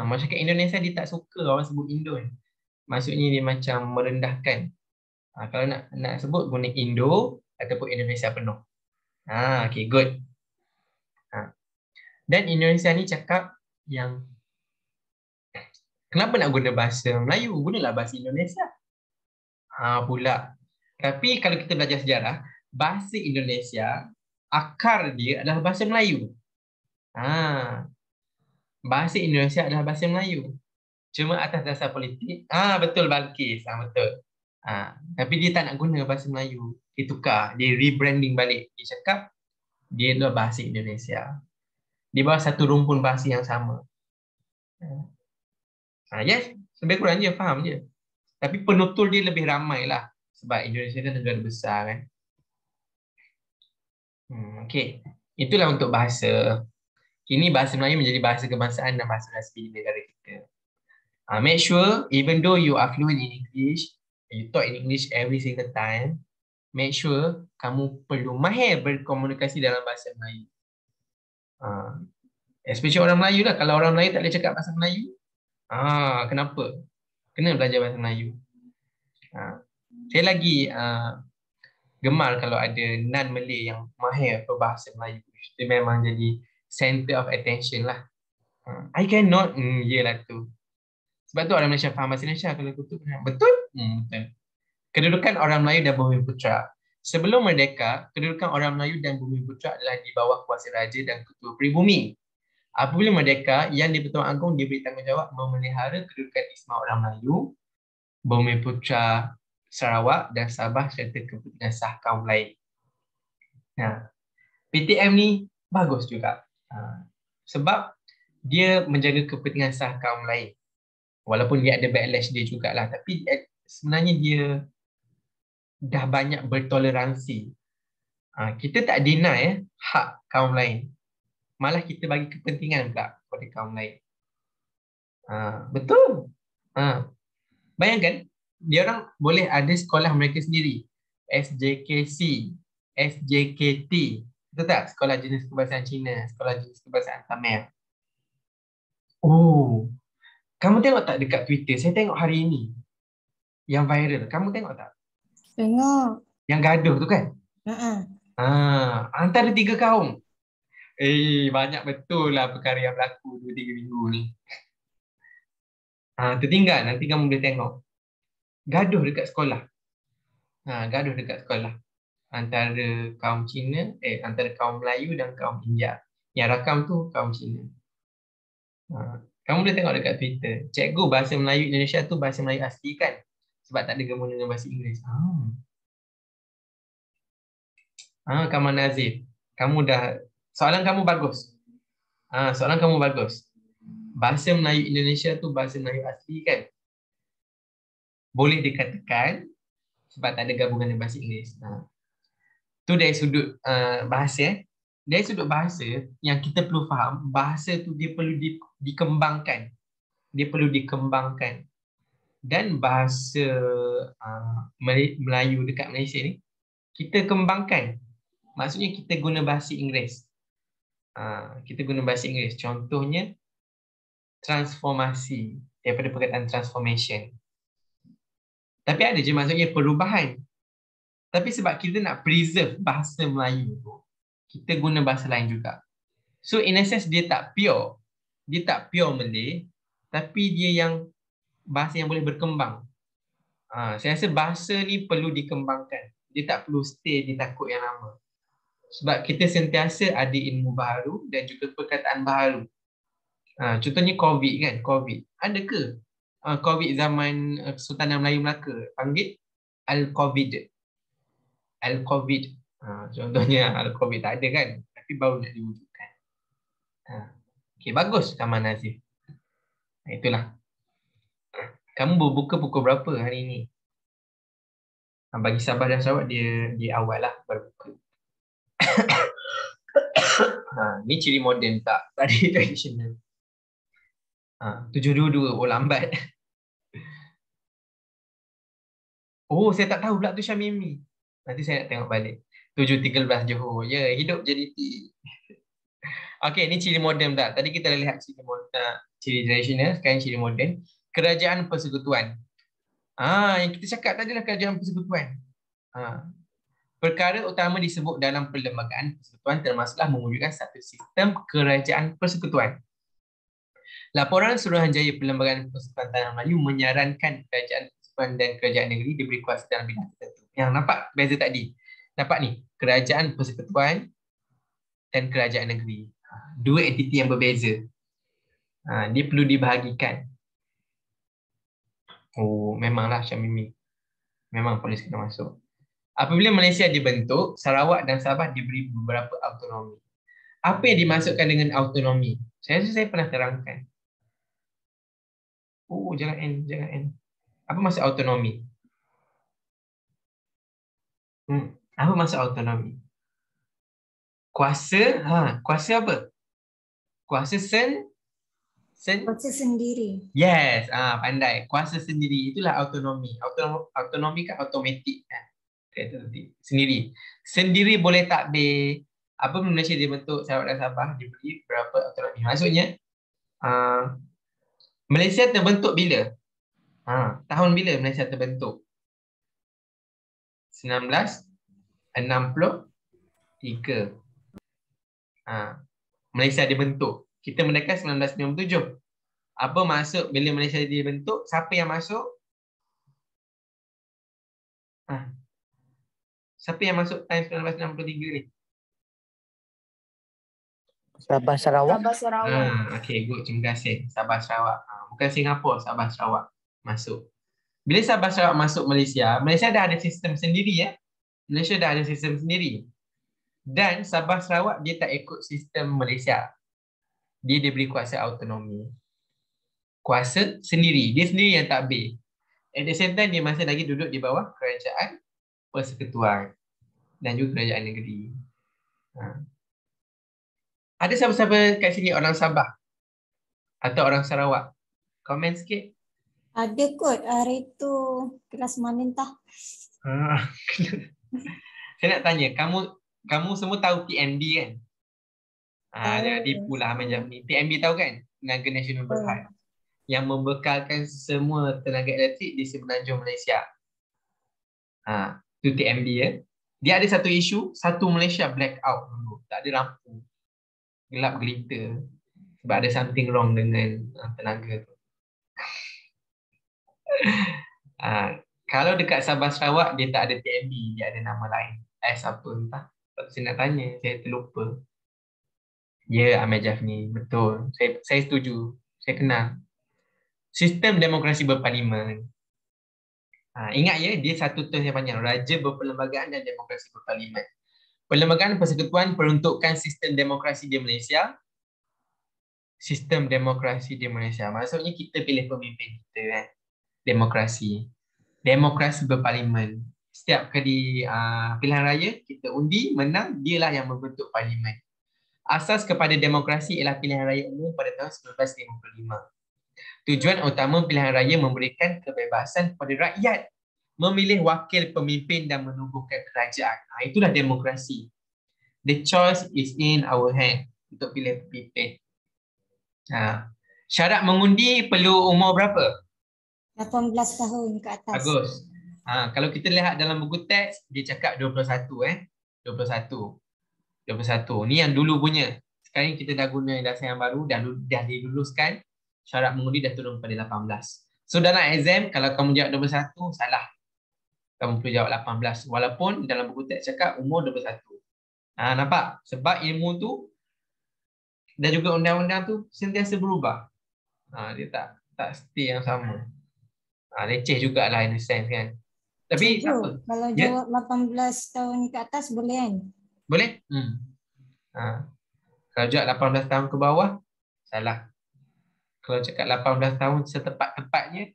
Masyarakat Indonesia dia tak suka orang sebut Indon. Maksudnya dia macam merendahkan. Kalau nak sebut guna Indo ataupun Indonesia penuh. Okay, good. Dan Indonesia ni cakap yang kenapa nak guna bahasa Melayu? Gunalah bahasa Indonesia. Pula. Tapi kalau kita belajar sejarah, bahasa Indonesia, akar dia adalah bahasa Melayu. Bahasa Indonesia adalah bahasa Melayu. Cuma atas dasar politik. Betul Balkis. Betul. Tapi dia tak nak guna bahasa Melayu. Dia tukar, dia rebranding balik. Dia cakap dia adalah bahasa Indonesia. Di bawah satu rumpun bahasa yang sama. Yes, lebih kurang je, faham je. Tapi penutur dia lebih ramai lah. Sebab Indonesia kan negara besar kan. Okay, itulah untuk bahasa. Kini bahasa Melayu menjadi bahasa kebangsaan dan bahasa rasmi di negara kita. Make sure even though you are fluent in English, you talk in English every single time, make sure kamu perlu mahir berkomunikasi dalam bahasa Melayu. Especially orang Melayu lah. Kalau orang Melayu tak boleh cakap bahasa Melayu, kenapa? Kena belajar bahasa Melayu. Saya lagi gemar kalau ada non-Malay yang mahir berbahasa Melayu. Dia memang jadi center of attention lah. I cannot, yelah tu. Sebab tu orang Malaysia faham bahasa Indonesia. Kalau kutuk, betul? Betul. Kedudukan orang Melayu dan Bumiputera. Sebelum merdeka, kedudukan orang Melayu dan Bumiputera adalah di bawah kuasa raja dan ketua pribumi. Apabila merdeka, Yang di-Pertuan Agong diberi tanggungjawab memelihara kedudukan Isma orang Melayu, Bumiputera Sarawak dan Sabah serta kepentingan sah kaum lain. PTM ni bagus juga. Sebab dia menjaga kepentingan sah kaum lain. Walaupun dia ada backlash dia jugalah, tapi sebenarnya dia dah banyak bertoleransi. Kita tak deny hak kaum lain. Malah kita bagi kepentingan pula kepada kaum lain. Betul. Bayangkan, dia orang boleh ada sekolah mereka sendiri. SJKC, SJKT. Betul tak? Sekolah Jenis Kebahasaan Cina, Sekolah Jenis Kebahasaan Tamil. Oh, kamu tengok tak dekat Twitter? Saya tengok hari ini yang viral. Kamu tengok tak? Tengok. Yang gaduh tu kan? Antara 3 kaum. Banyak betul lah perkara yang berlaku 2-3 minggu ni. Tertinggal, nanti kamu boleh tengok. Gaduh dekat sekolah. Gaduh dekat sekolah. Antara kaum Cina, antara kaum Melayu dan kaum India. Yang rakam tu kaum Cina. Kamu boleh tengok dekat Twitter. Cikgu, bahasa Melayu Indonesia tu bahasa Melayu asli kan? Sebab tak ada gabung dengan bahasa Inggeris. Kamal Nazif. Kamu dah, soalan kamu bagus. Soalan kamu bagus. Bahasa Melayu Indonesia tu bahasa Melayu asli kan? Boleh dikatakan sebab tak ada gabungan dengan bahasa Inggeris. Tu dari sudut bahasa. Dari sudut bahasa, yang kita perlu faham, bahasa tu dia perlu dikembangkan. Dia perlu dikembangkan. Dan bahasa Melayu dekat Malaysia ni, kita kembangkan. Maksudnya kita guna bahasa Inggeris. Kita guna bahasa Inggeris. Contohnya, transformasi. Daripada perkataan transformation. Tapi ada je maksudnya perubahan. Tapi sebab kita nak preserve bahasa Melayu tu, kita guna bahasa lain juga. So in a sense dia tak pure. Dia tak pure Malay, tapi dia yang bahasa yang boleh berkembang. Saya rasa bahasa ni perlu dikembangkan. Dia tak perlu stay di takut yang lama. Sebab kita sentiasa ada ilmu baru dan juga perkataan baru. Contohnya COVID kan, COVID. Ada ke COVID zaman Kesultanan Melayu Melaka panggil Al-Covid. Al-Covid. Contohnya Al-Covid tak ada kan, tapi baru nak diwujudkan. Okey, bagus Kamal Nazif. Itulah. Kamu berbuka pukul berapa hari ni? Bagi Sabah dan Sarawak dia awal lah baru buka. Ni ciri moden tak? Tadi tradisional. 7.22. Oh, lambat. Oh, saya tak tahu pula tu Syamimi. Nanti saya nak tengok balik. 7.13 Johor. Ya, hidup JDT. Okey, ni ciri moden tak? Tadi kita dah lihat ciri moden, ciri tradisional, sekarang ciri moden. Kerajaan persekutuan. Yang kita cakap tadi lah kerajaan persekutuan. Perkara utama disebut dalam perlembagaan persekutuan termasuklah mewujudkan satu sistem kerajaan persekutuan. Laporan Suruhanjaya Perlembagaan Persekutuan Tanah Melayu menyarankan kerajaan persekutuan dan kerajaan negeri diberi kuasa dalam bidang tertentu. Yang nampak beza tadi. Nampak ni, kerajaan persekutuan dan kerajaan negeri. Dua entiti yang berbeza. Dia perlu dibahagikan. Oh, memanglah Syamimi. Memang polis kena masuk. Apabila Malaysia dibentuk, Sarawak dan Sabah diberi beberapa autonomi. Apa yang dimaksudkan dengan autonomi? Saya rasa saya pernah terangkan. Oh, jangan N. Apa maksud autonomi? Apa maksud autonomi? Kuasa, kuasa apa? Kuasa Kuasa sendiri. Yes, pandai. Kuasa sendiri, itulah autonomi. Autonomi kan automatik kan. Sendiri. Sendiri boleh takbir. Apa Malaysia dibentuk Sarawak dan Sabah diberi berapa autonomi. Maksudnya Malaysia terbentuk bila? Tahun bila Malaysia terbentuk? 1963. Malaysia dibentuk. Kita merdeka 1997. Apa maksud bila Malaysia dibentuk? Siapa yang masuk? Siapa yang masuk tahun 1963 ni? Sabah Sarawak. Sabah Sarawak. Okay, good. Terima kasih. Sabah Sarawak. Bukan Singapura, Sabah Sarawak masuk. Bila Sabah Sarawak masuk Malaysia, Malaysia dah ada sistem sendiri ya. Malaysia dah ada sistem sendiri. Dan Sabah Sarawak dia tak ikut sistem Malaysia. Dia diberi kuasa autonomi. Kuasa sendiri. Dia sendiri yang takbir. At the same time, dia masih lagi duduk di bawah kerajaan persekutuan dan juga kerajaan negeri. Ada siapa-siapa kat sini orang Sabah atau orang Sarawak? Komen sikit. Ada kot hari tu kelas mana entah. Saya nak tanya, kamu semua tahu PMB kan? Jangan tipu lah macam ni. PMB tahu kan? Tenaga Nasional Berhad. Yang membekalkan semua tenaga elektrik di semenanjung Malaysia. Itu TMB ya. Dia ada satu isu, satu Malaysia black out dulu. Tak ada lampu. Gelap gelita. Sebab ada something wrong dengan tenaga tu. Kalau dekat Sabah Sarawak, dia tak ada TMB. Dia ada nama lain. Apa entah. Saya nak tanya, saya terlupa. Ya, Ahmad Jafni. Betul. Saya setuju. Saya kenal. Sistem demokrasi berparlimen. Ingat ya, dia satu term yang panjang. Raja berperlembagaan dan demokrasi berparlimen. Perlembagaan Persekutuan peruntukan sistem demokrasi di Malaysia. Sistem demokrasi di Malaysia. Maksudnya kita pilih pemimpin kita kan. Demokrasi. Demokrasi berparlimen. Setiap kali pilihan raya, kita undi, menang, dialah yang membentuk parlimen. Asas kepada demokrasi ialah pilihan raya umum pada tahun 1955. Tujuan utama pilihan raya memberikan kebebasan kepada rakyat memilih wakil pemimpin dan menubuhkan kerajaan. Itulah demokrasi. The choice is in our hand untuk pilih pemimpin. Syarat mengundi perlu umur berapa? 18 tahun ke atas. Bagus. Kalau kita lihat dalam buku teks, dia cakap 21 21. Ni yang dulu punya. Sekarang kita dah guna dasar yang baru dan dah diluluskan. Syarat mengundi dah turun pada 18. So dalam exam, kalau kamu jawab 21, salah. Kamu perlu jawab 18. Walaupun dalam buku teks cakap umur 21. Nampak? Sebab ilmu tu dan juga undang-undang tu sentiasa berubah. Dia tak stay yang sama. Leceh jugalah in a sense kan. Tapi apa? Kalau jawab 18 tahun ke atas boleh kan? Boleh? Kalau jawab 18 tahun ke bawah, salah. Kalau cakap 18 tahun setepat-tepatnya,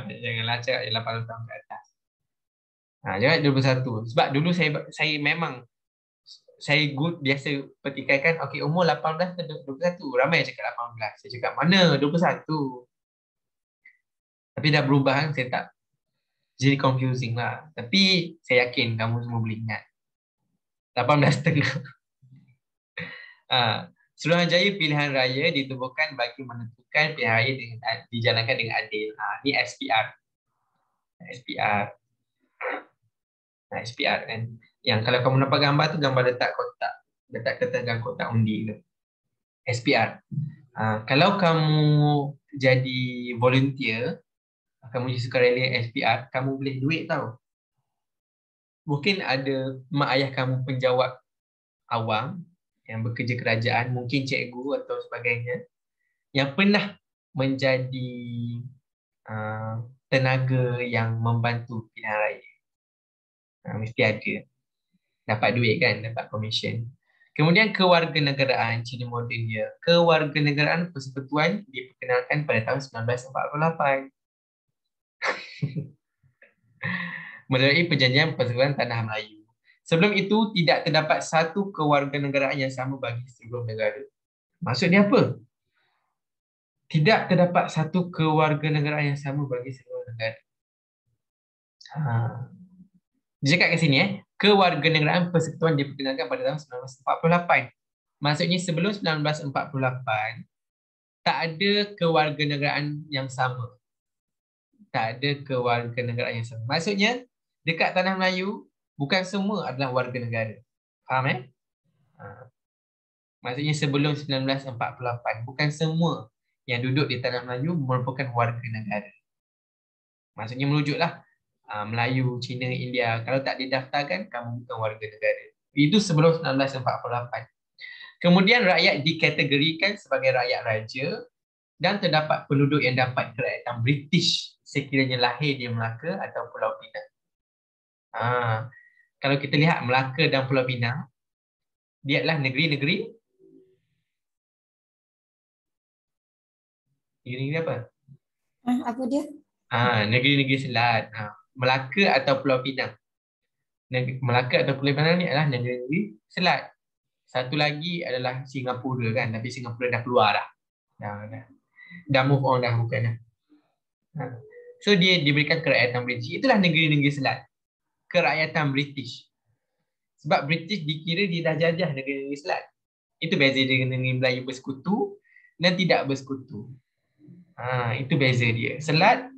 janganlah cakap 18 tahun ke atas. Jawab 21. Sebab dulu saya memang biasa pertikaikan, okey umur 18 ke 21. Ramai yang cakap 18. Saya cakap mana 21. Tapi dah berubah kan, saya tak jadi confusing lah. Tapi saya yakin kamu semua boleh ingat. 18.5. Suruhanjaya pilihan raya ditubuhkan bagi menentukan pilihan raya dijalankan dengan adil. Ni SPR. SPR kan. Yang kalau kamu nampak gambar tu, gambar letak kertas dalam kotak undi tu. SPR. Kalau kamu jadi volunteer, kamu jadi sukarela SPR, kamu boleh duit tau. Mungkin ada mak ayah kamu penjawat awam yang bekerja kerajaan, mungkin cikgu atau sebagainya, yang pernah menjadi tenaga yang membantu pilihan raya. Mesti ada. Dapat duit kan, dapat komisen. Kemudian kewarganegaraan Cina moden dia. Kewarganegaraan persekutuan diperkenalkan pada tahun 1948. Melalui perjanjian persekutuan Tanah Melayu. Sebelum itu, tidak terdapat satu kewarganegaraan yang sama bagi seluruh negara. Maksudnya apa? Tidak terdapat satu kewarganegaraan yang sama bagi seluruh negara. Dia cakap kat sini, kewarganegaraan persekutuan diperkenalkan pada tahun 1948. Maksudnya sebelum 1948, tak ada kewarganegaraan yang sama. Tak ada kewarganegaraan yang sama. Maksudnya, dekat Tanah Melayu, bukan semua adalah warga negara. Faham Maksudnya sebelum 1948, bukan semua yang duduk di Tanah Melayu merupakan warga negara. Maksudnya merujuklah Melayu, Cina, India. Kalau tak didaftarkan, kamu bukan warga negara. Itu sebelum 1948. Kemudian rakyat dikategorikan sebagai rakyat raja dan terdapat penduduk yang dapat kerajaan British sekiranya lahir di Melaka atau Pulau Pinang. Kalau kita lihat Melaka dan Pulau Pinang, dia adalah negeri-negeri apa? Apa dia? Negeri-negeri selat. Melaka atau Pulau Pinang. Melaka atau Pulau Pinang ni adalah negeri-negeri selat. Satu lagi adalah Singapura kan, tapi Singapura dah keluar dah. Dah move on dah, bukan dah. So dia diberikan kerakyatan British. Itulah negeri-negeri selat. Kerakyatan British. Sebab British dikira dia dah jajah negeri-negeri selat. Itu beza dia dengan negeri Melayu bersekutu dan tidak bersekutu. Itu beza dia. Selat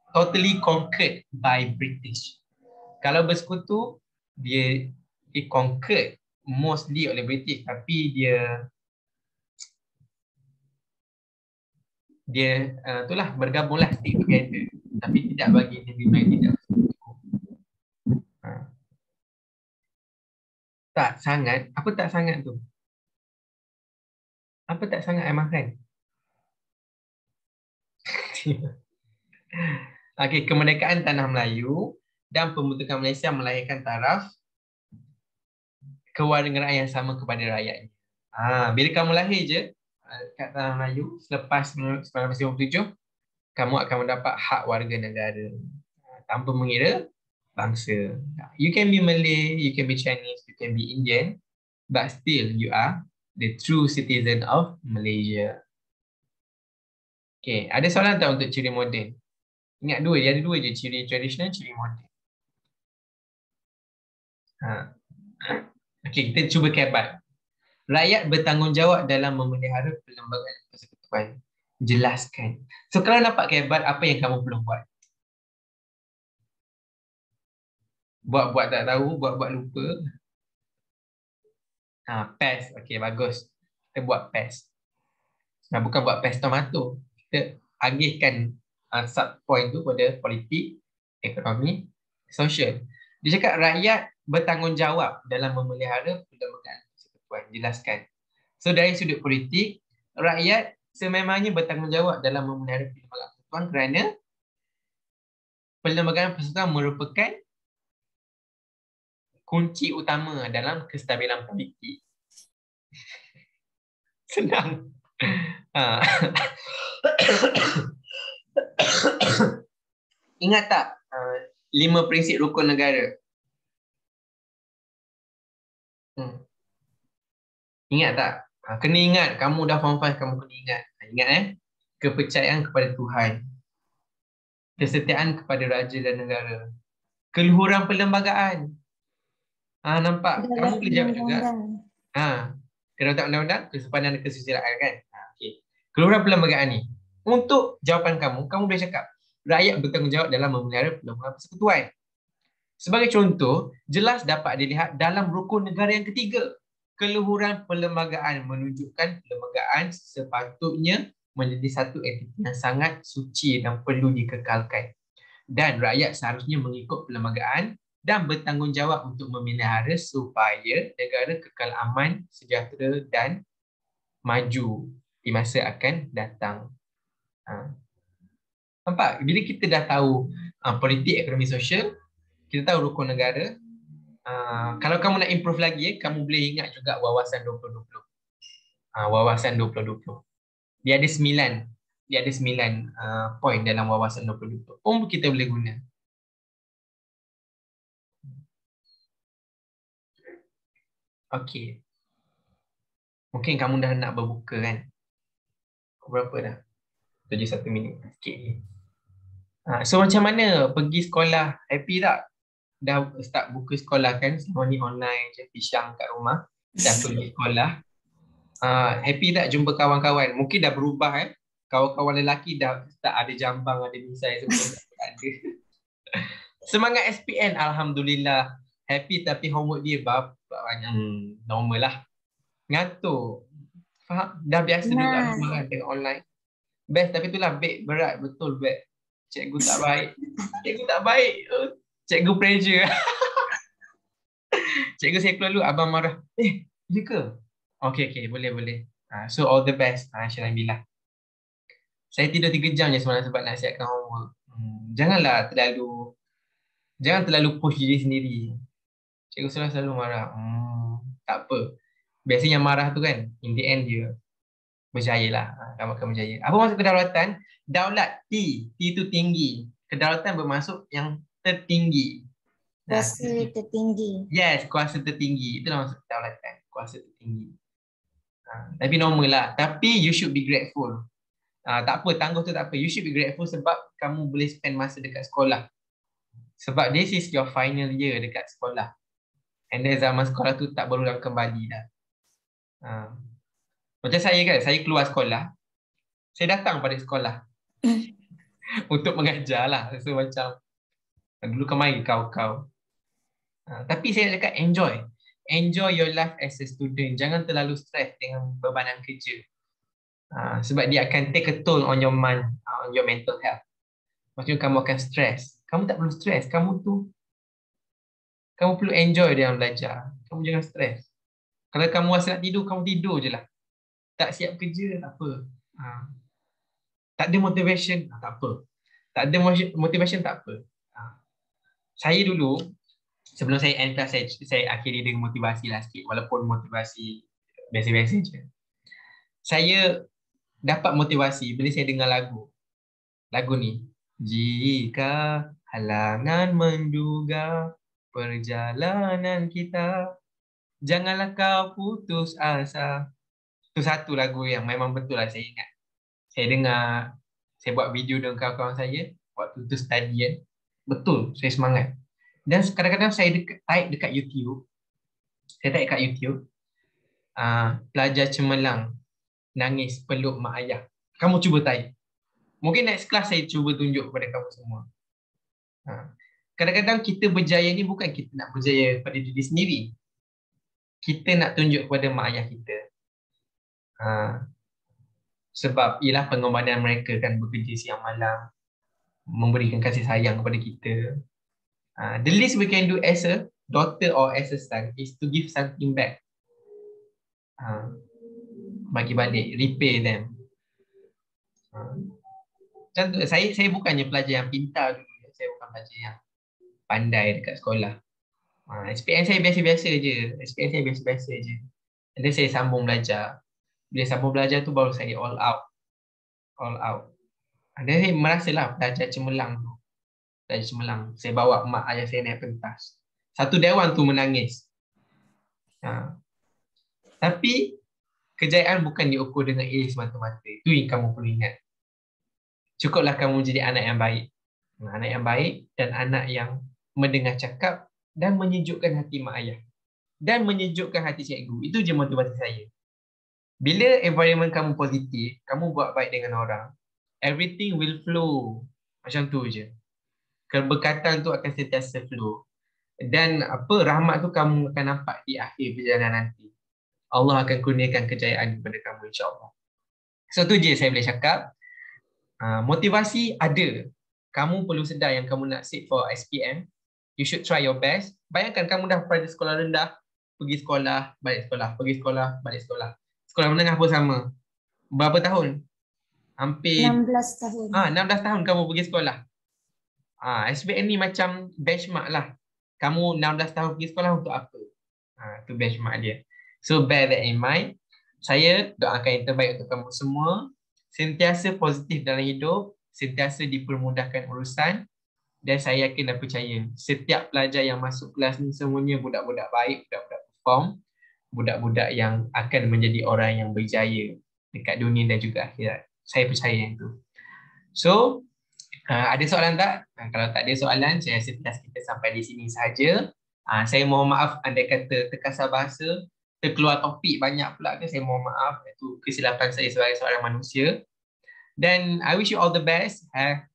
totally conquered by British. Kalau bersekutu, dia conquered mostly oleh British, tapi dia itulah bergabunglah stick together, tapi tidak bagi negeri lain tidak bersekutu. Tak sangat. Apa tak sangat tu? Apa tak sangat Aiman kan? Okey, kemerdekaan Tanah Melayu dan pembentukan Malaysia melahirkan taraf kewarganegaraan yang sama kepada rakyatnya. Bila kamu lahir je kat Tanah Melayu selepas 1957, kamu akan mendapat hak warga negara tanpa mengira bangsa. You can be Malay, you can be Chinese, you can be Indian, but still you are the true citizen of Malaysia. Okay, ada soalan tak untuk ciri moden? Ingat dia ada dua je, ciri tradisional, ciri moden. Okey, kita cuba kebat. Rakyat bertanggungjawab dalam memelihara perlembagaan persekutuan. Jelaskan. So kalau nampak kebat, apa yang kamu perlu buat? Buat-buat tak tahu, buat-buat lupa. PES. Okey, bagus. Kita buat PES. Bukan buat PES tomato. Kita agihkan sub-point tu pada politik, ekonomi, sosial. Dia cakap rakyat bertanggungjawab dalam memelihara perlembagaan persekutuan. Jelaskan. So dari sudut politik, rakyat sememangnya bertanggungjawab dalam memelihara perlembagaan persekutuan kerana perlembagaan persekutuan merupakan kunci utama dalam kestabilan politik. Senang. Ingat tak 5 prinsip rukun negara? Ingat tak? Kena ingat. Kamu dah form 5, kamu kena ingat. Ingat kepercayaan kepada Tuhan, kesetiaan kepada raja dan negara, keluhuran perlembagaan. Nampak? Kamu boleh jawab juga. Kedaulatan undang-undang, kesepadan dan kesusilaan kan? Okay. Keluhuran perlembagaan ni. Untuk jawapan kamu boleh cakap rakyat bertanggungjawab dalam memelihara perlembagaan persekutuan. Sebagai contoh, jelas dapat dilihat dalam rukun negara yang ketiga. Keluhuran perlembagaan menunjukkan perlembagaan sepatutnya menjadi satu entiti yang sangat suci dan perlu dikekalkan. Dan rakyat seharusnya mengikut perlembagaan dan bertanggungjawab untuk memelihara supaya negara kekal aman, sejahtera dan maju di masa akan datang. Nampak? Bila kita dah tahu politik, ekonomi, sosial, kita tahu rukun negara. Kalau kamu nak improve lagi, kamu boleh ingat juga wawasan 2020. Wawasan 2020. Dia ada 9 poin dalam wawasan 2020. Kita boleh guna. Okey. Mungkin kamu dah nak berbuka kan? Berapa dah? 1 minit. Okey. So macam mana pergi sekolah? Happy tak? Dah start buka sekolah kan? Selama ni online je, pisang kat rumah. Dah pergi sekolah. Happy tak jumpa kawan-kawan? Mungkin dah berubah kan? Kawan-kawan lelaki dah start ada jambang, ada misai semua tak ada. Semangat SPN, Alhamdulillah. Happy tapi homework dia banyak. Normal lah. Ngantuk. Faham? Dah biasa juga rumah dengan online. Best tapi itulah beg berat. Betul beg. Cikgu tak baik. Cikgu tak baik. Cikgu pressure. Cikgu saya keluar dulu, abang marah. Ya ke? Okay, boleh. So all the best. Alhamdulillah. Saya tidur 3 jam je semalam sebab nak siapkan homework. Jangan terlalu push diri sendiri. Cikgu selalu marah. Tak apa. Biasanya marah tu kan, in the end dia berjaya lah. Kamu akan berjaya. Apa maksud kedaulatan? Daulat, T tu tinggi. Kedaulatan bermaksud yang tertinggi. Kuasa tertinggi. Yes, kuasa tertinggi. Itulah maksud kedaulatan. Kuasa tertinggi. Tapi normal lah. Tapi you should be grateful. Tak apa, tangguh tu tak apa. You should be grateful sebab kamu boleh spend masa dekat sekolah. Sebab this is your final year dekat sekolah. And then zaman sekolah tu tak berulang kembali dah. Macam saya kan, saya keluar sekolah. Saya datang pada sekolah. Untuk mengajar lah. So macam, dulu kemari kau. Tapi saya cakap enjoy. Enjoy your life as a student. Jangan terlalu stres dengan bebanan kerja. Sebab dia akan take a toll on your mind, on your mental health. Maksudnya kamu akan stres. Kamu tak perlu stres. Kamu perlu enjoy dalam belajar. Kamu jangan stres. Kalau kamu rasa nak tidur, kamu tidur je lah. Tak siap kerja, tak apa. Tak ada motivation, tak apa. Tak ada motivation, tak apa. Saya dulu, sebelum saya end class, saya akhiri dengan motivasi lah sikit. Walaupun motivasi biasa-biasa je. Saya dapat motivasi bila saya dengar lagu. Lagu ni. Jika halangan menduga perjalanan kita, janganlah kau putus asa. Itu satu lagu yang memang betul lah saya ingat. Saya dengar, saya buat video dengan kawan-kawan saya waktu tu study kan. Betul, saya semangat. Dan kadang-kadang saya type dekat YouTube. Pelajar cemerlang nangis peluk mak ayah. Kamu cuba type. Mungkin next class saya cuba tunjuk kepada kamu semua. Kadang-kadang kita berjaya ni bukan kita nak berjaya pada diri sendiri. Kita nak tunjuk kepada mak ayah kita. Sebab ialah pengorbanan mereka kan, bekerja siang malam, memberikan kasih sayang kepada kita. The least we can do as a daughter or as a son is to give something back. Bagi balik, repay them. Contoh, saya bukannya pelajar yang pintar dulu. Saya bukan pelajar yang pandai dekat sekolah. SPM saya biasa-biasa je. Dan saya sambung belajar. Bila sambung belajar tu baru saya all out. Dan saya merasalah pelajar cemerlang tu. Saya bawa mak ayah saya naik pentas. Satu dewan tu menangis. Tapi kejayaan bukan diukur dengan A semata-mata. Itu yang kamu perlu ingat. Cukuplah kamu jadi anak yang baik. Anak yang baik dan anak yang mendengar cakap dan menyejukkan hati mak ayah. Dan menyejukkan hati cikgu. Itu je motivasi saya. Bila environment kamu positif, kamu buat baik dengan orang, everything will flow. Macam tu je. Keberkatan tu akan sentiasa flow. Dan rahmat tu kamu akan nampak di akhir perjalanan nanti. Allah akan kurniakan kejayaan kepada kamu, insyaAllah. So tu je saya boleh cakap. Motivasi ada. Kamu perlu sedar yang kamu nak sit for SPM. You should try your best. Bayangkan kamu dah pada sekolah rendah, pergi sekolah, balik sekolah, pergi sekolah, balik sekolah. Sekolah menengah pun sama. Berapa tahun? Hampir 16 tahun. 16 tahun kamu pergi sekolah. SPM ni macam benchmark lah. kamu 16 tahun pergi sekolah untuk apa? Tu benchmark dia. So bear that in mind. Saya doakan yang terbaik untuk kamu semua. Sentiasa positif dalam hidup, sentiasa dipermudahkan urusan, dan saya yakin dan percaya setiap pelajar yang masuk kelas ni semuanya budak-budak baik, budak-budak perform, budak-budak yang akan menjadi orang yang berjaya dekat dunia dan juga akhirat. Saya percaya yang tu. So, ada soalan tak? Kalau tak ada soalan, saya rasa kelas kita sampai di sini sahaja. Saya mohon maaf andai kata terkasar bahasa, terkeluar topik banyak pula ke, saya mohon maaf. Itu kesilapan saya sebagai seorang manusia. Dan I wish you all the best. Have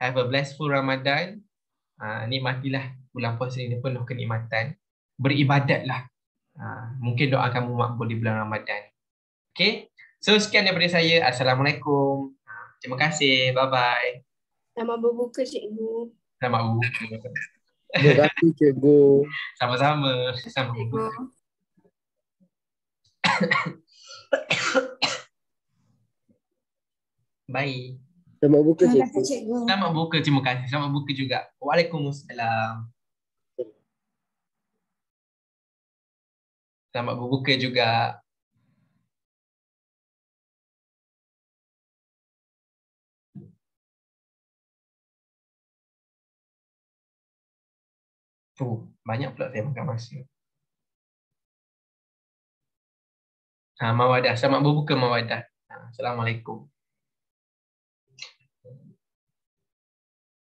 a blissful Ramadan. Nikmatilah bulan puasa ini penuh kenikmatan. Beribadatlah. Mungkin doa kamu makbul di bulan Ramadan. Okay. So sekian daripada saya. Assalamualaikum. Terima kasih. Bye-bye. Selamat berbuka, cikgu. Selamat berbuka. Terima kasih cikgu. Sama-sama. Selamat Cikgu. berbuka. Baik. Selamat buka Terima cikgu. kasih cikgu. Selamat buka. Terima kasih. Selamat buka juga. Waalaikumsalam. Selamat berbuka juga. Banyak pula saya makan masa. Mawadah. Selamat berbuka Mawadah. Assalamualaikum.